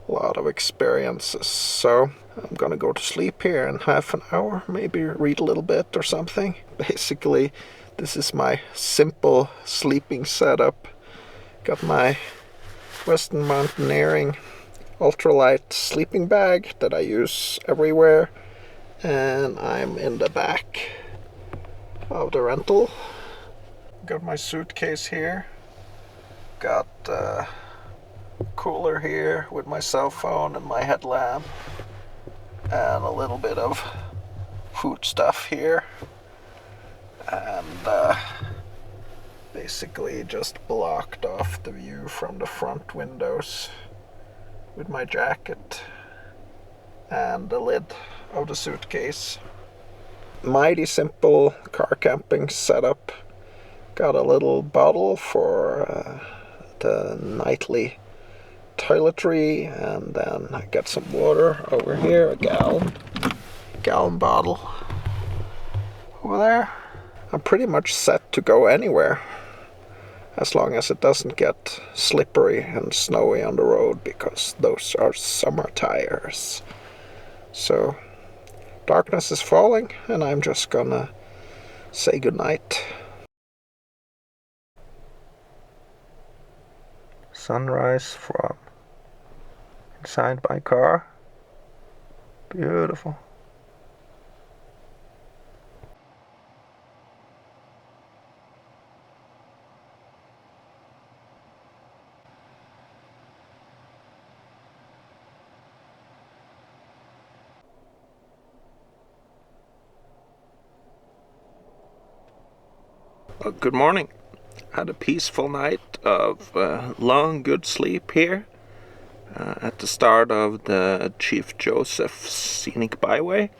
a lot of experiences. So I'm gonna go to sleep here in half an hour, maybe read a little bit or something. Basically, this is my simple sleeping setup. Got my Western Mountaineering ultralight sleeping bag that I use everywhere, and I'm in the back of the rental. Got my suitcase here, got a cooler here with my cell phone and my headlamp, and a little bit of food stuff here, and basically just blocked off the view from the front windows with my jacket and the lid of the suitcase. Mighty simple car camping setup. Got a little bottle for the nightly toiletry, and then I got some water over here, a gallon bottle over there. I'm pretty much set to go anywhere, as long as it doesn't get slippery and snowy on the road, because those are summer tires. So darkness is falling, and I'm just gonna say goodnight. Sunrise from inside my car. Beautiful. Well, good morning. Had a peaceful night of long, good sleep here at the start of the Chief Joseph Scenic Byway.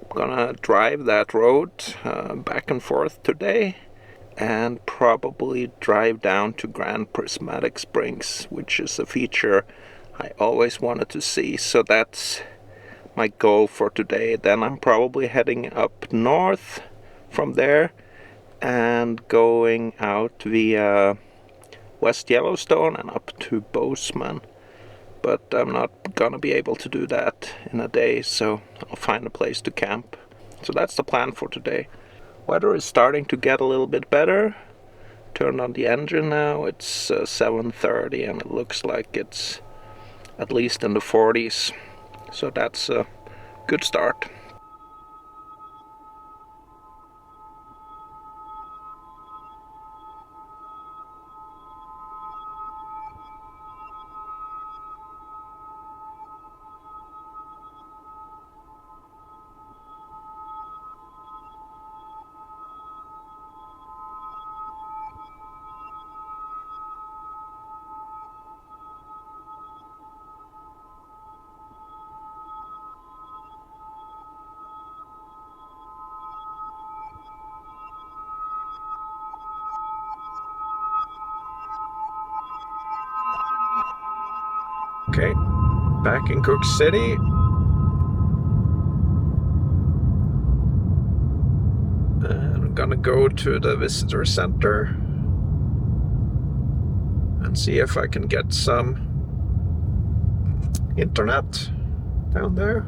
I'm gonna drive that road back and forth today and probably drive down to Grand Prismatic Springs, which is a feature I always wanted to see. So that's my goal for today. Then I'm probably heading up north from there and going out via West Yellowstone and up to Bozeman. But I'm not gonna be able to do that in a day, so I'll find a place to camp. So that's the plan for today. Weather is starting to get a little bit better. Turned on the engine now. It's 7:30 and it looks like it's at least in the 40s. So that's a good start. Okay, back in Cook City. And I'm gonna go to the visitor center and see if I can get some internet down there.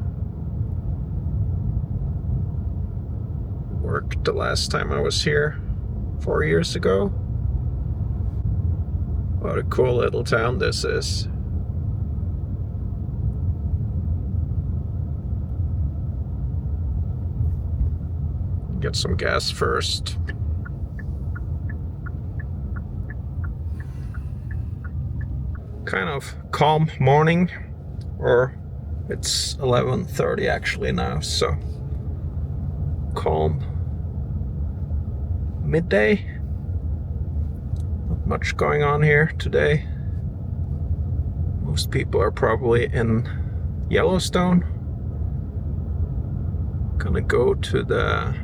Worked the last time I was here 4 years ago. What a cool little town this is. Get some gas first. Kind of calm morning, or it's 11:30 actually now, so calm midday. Not much going on here today. Most people are probably in Yellowstone. Gonna go to the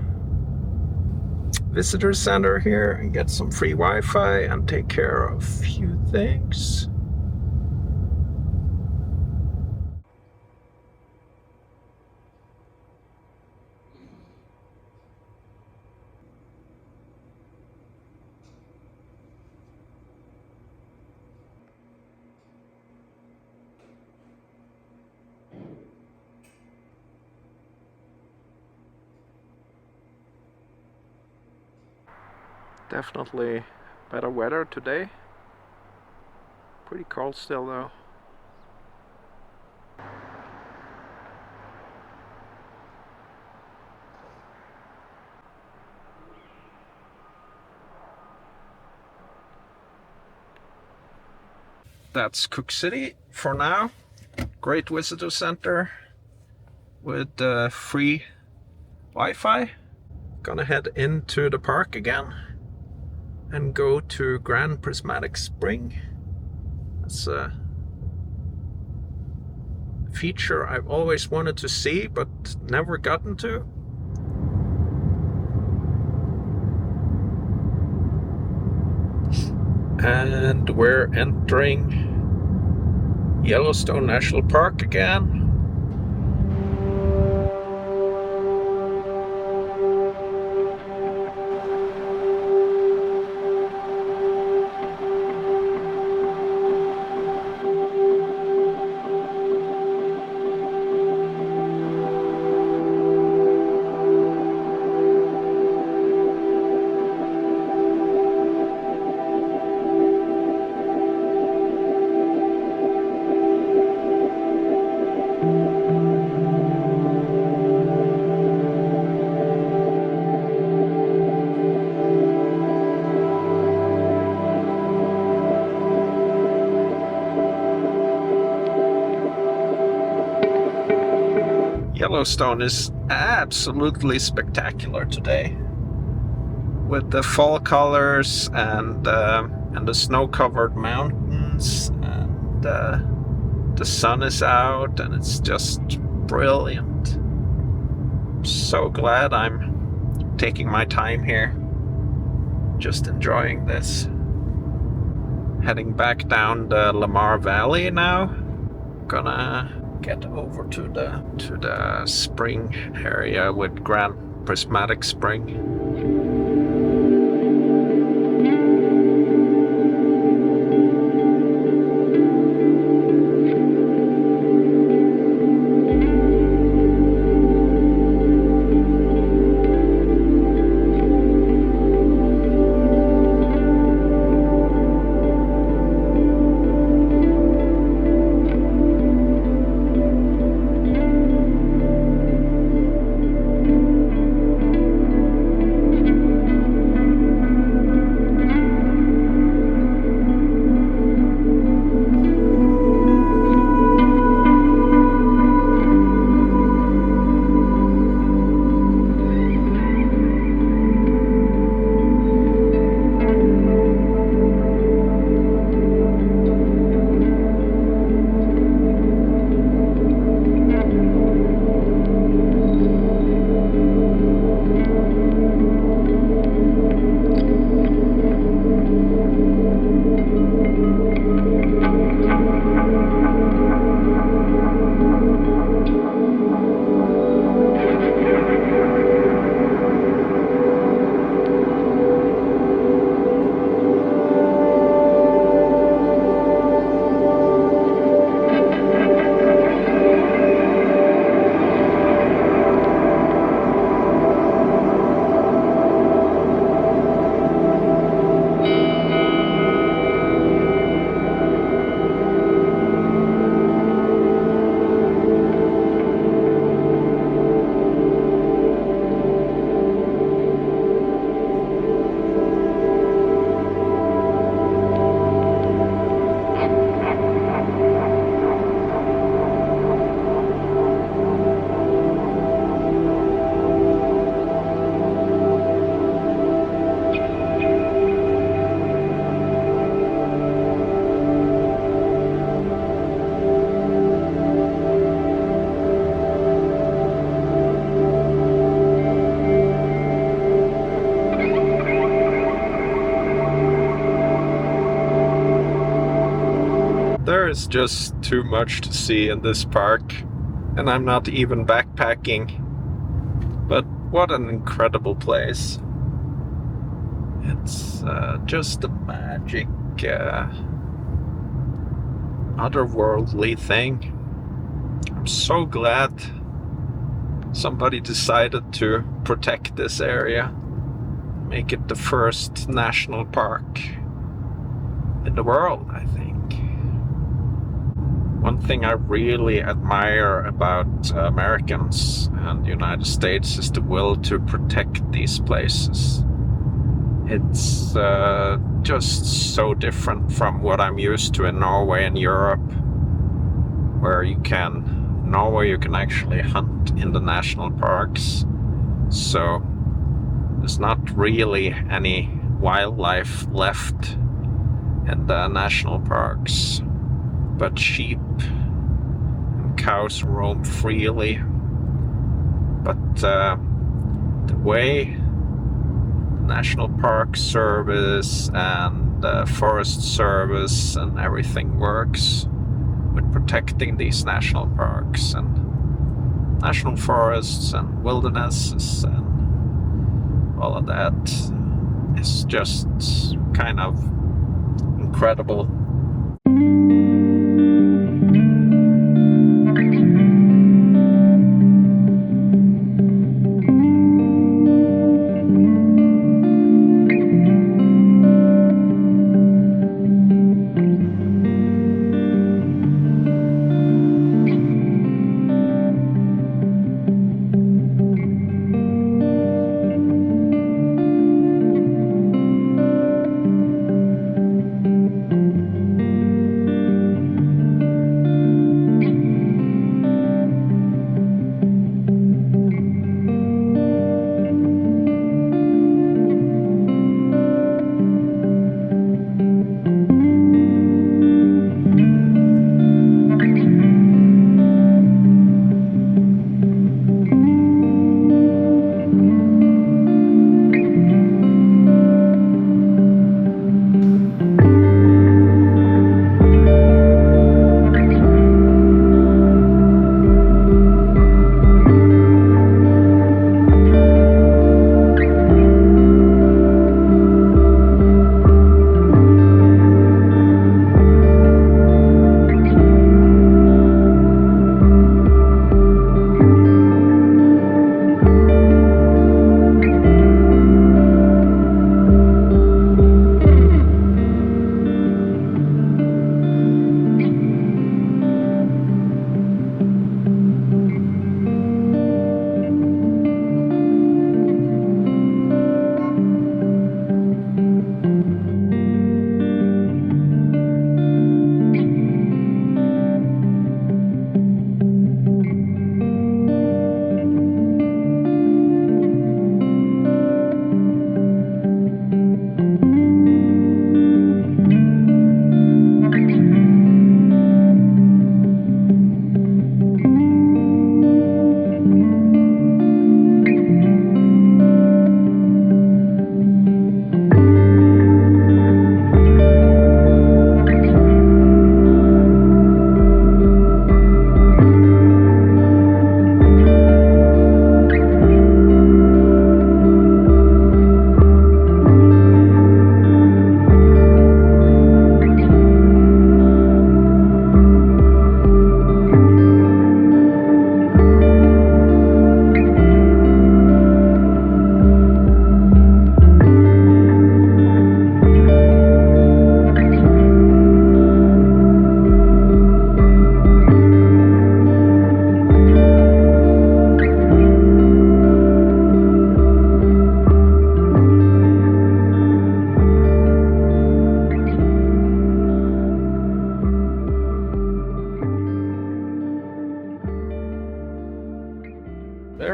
visitor center here and get some free Wi-Fi and take care of a few things. Definitely better weather today. Pretty cold still though. That's Cook City for now. Great visitor center with free Wi-Fi. Gonna head into the park again and go to Grand Prismatic Spring. It's a feature I've always wanted to see but never gotten to. And we're entering Yellowstone National Park again. Yellowstone is absolutely spectacular today, with the fall colors and the snow-covered mountains, and the sun is out, and it's just brilliant. I'm so glad I'm taking my time here, just enjoying this. Heading back down the Lamar Valley now. Gonna get over to the spring area with Grand Prismatic Spring. There is just too much to see in this park, and I'm not even backpacking. But what an incredible place. It's just a magic, otherworldly thing. I'm so glad somebody decided to protect this area, make it the first national park in the world, I think. One thing I really admire about Americans and the United States is the will to protect these places. It's just so different from what I'm used to in Norway and Europe, where you can actually hunt in the national parks. So there's not really any wildlife left in the national parks, but sheep and cows roam freely. But the way National Park Service and the Forest Service and everything works with protecting these national parks and national forests and wildernesses and all of that is just kind of incredible.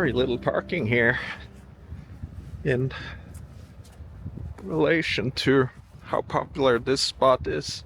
very little parking here in relation to how popular this spot is.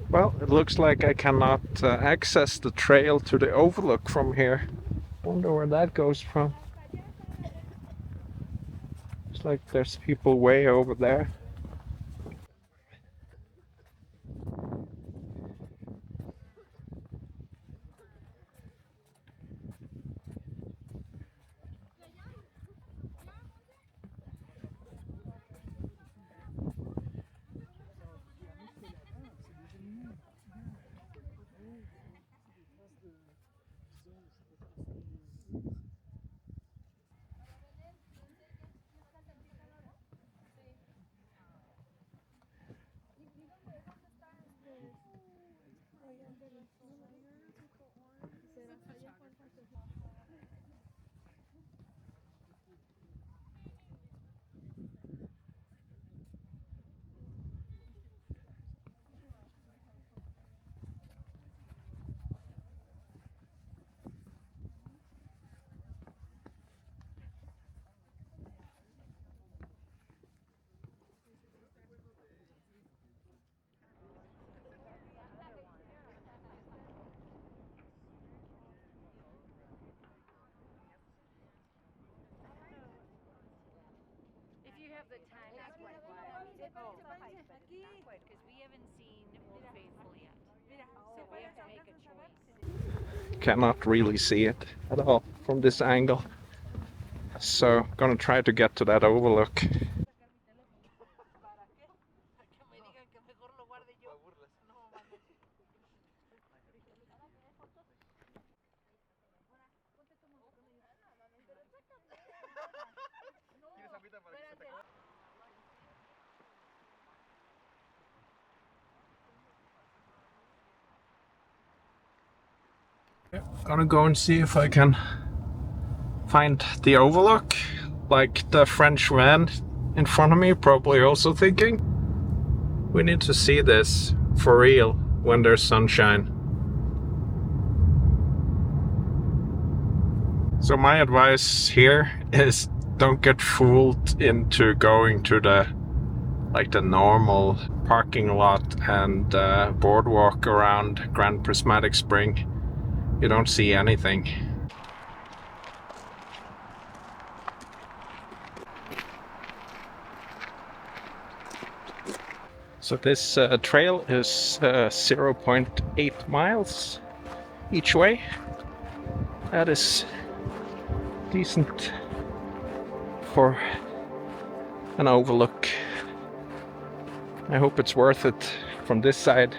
Well, it looks like I cannot access the trail to the overlook from here. Wonder where that goes from. Looks like there's people way over there. The time that's what because we haven't seen Old Faithful yet, so we have to make a choice. Cannot really see it at all from this angle, so gonna try to get to that overlook. Gonna go and see if I can find the overlook, like the French van in front of me probably also thinking. We need to see this for real when there's sunshine. So my advice here is don't get fooled into going to the normal parking lot and boardwalk around Grand Prismatic Spring. You don't see anything. So this trail is 0.8 miles each way. That is decent for an overlook. I hope it's worth it from this side.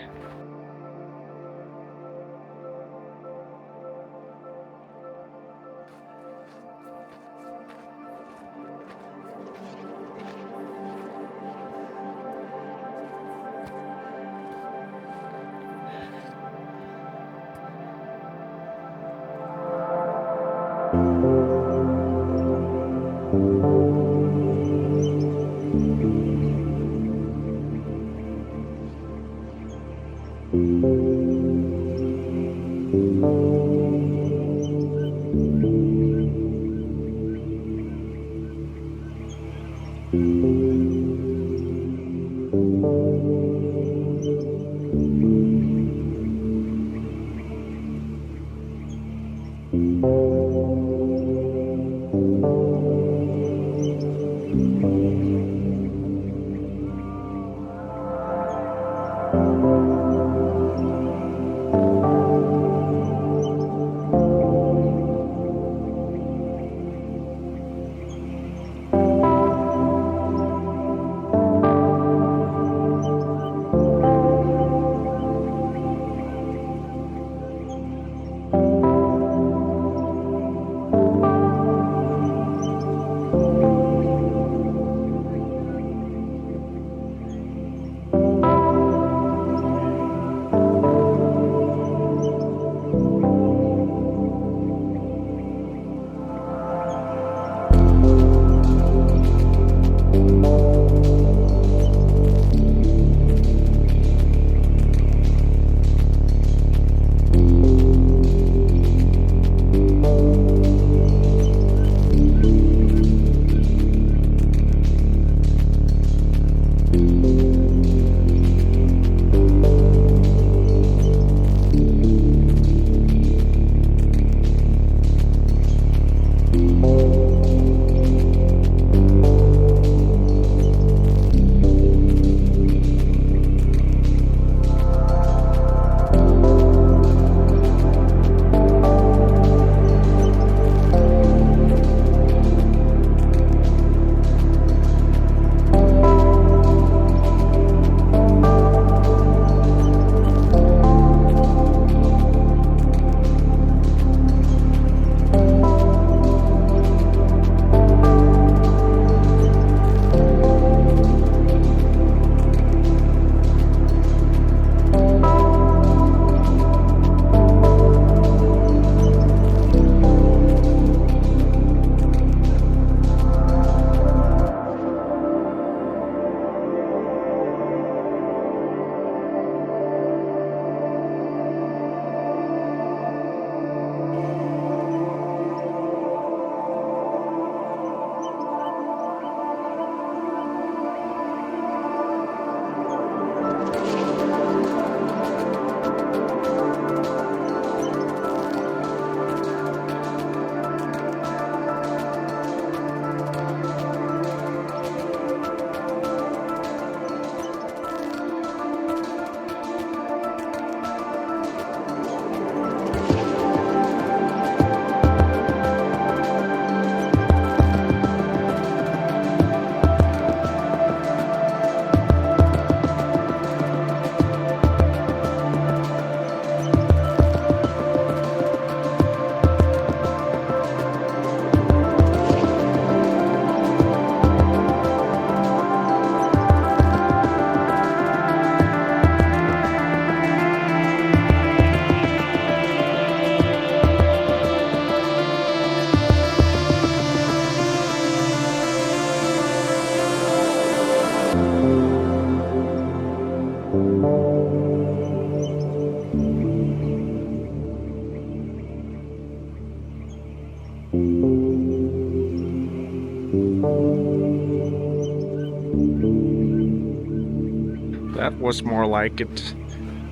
That was more like it.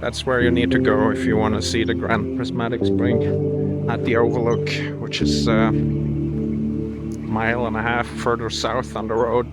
That's where you need to go if you want to see the Grand Prismatic Spring at the overlook, which is a mile and a half further south on the road.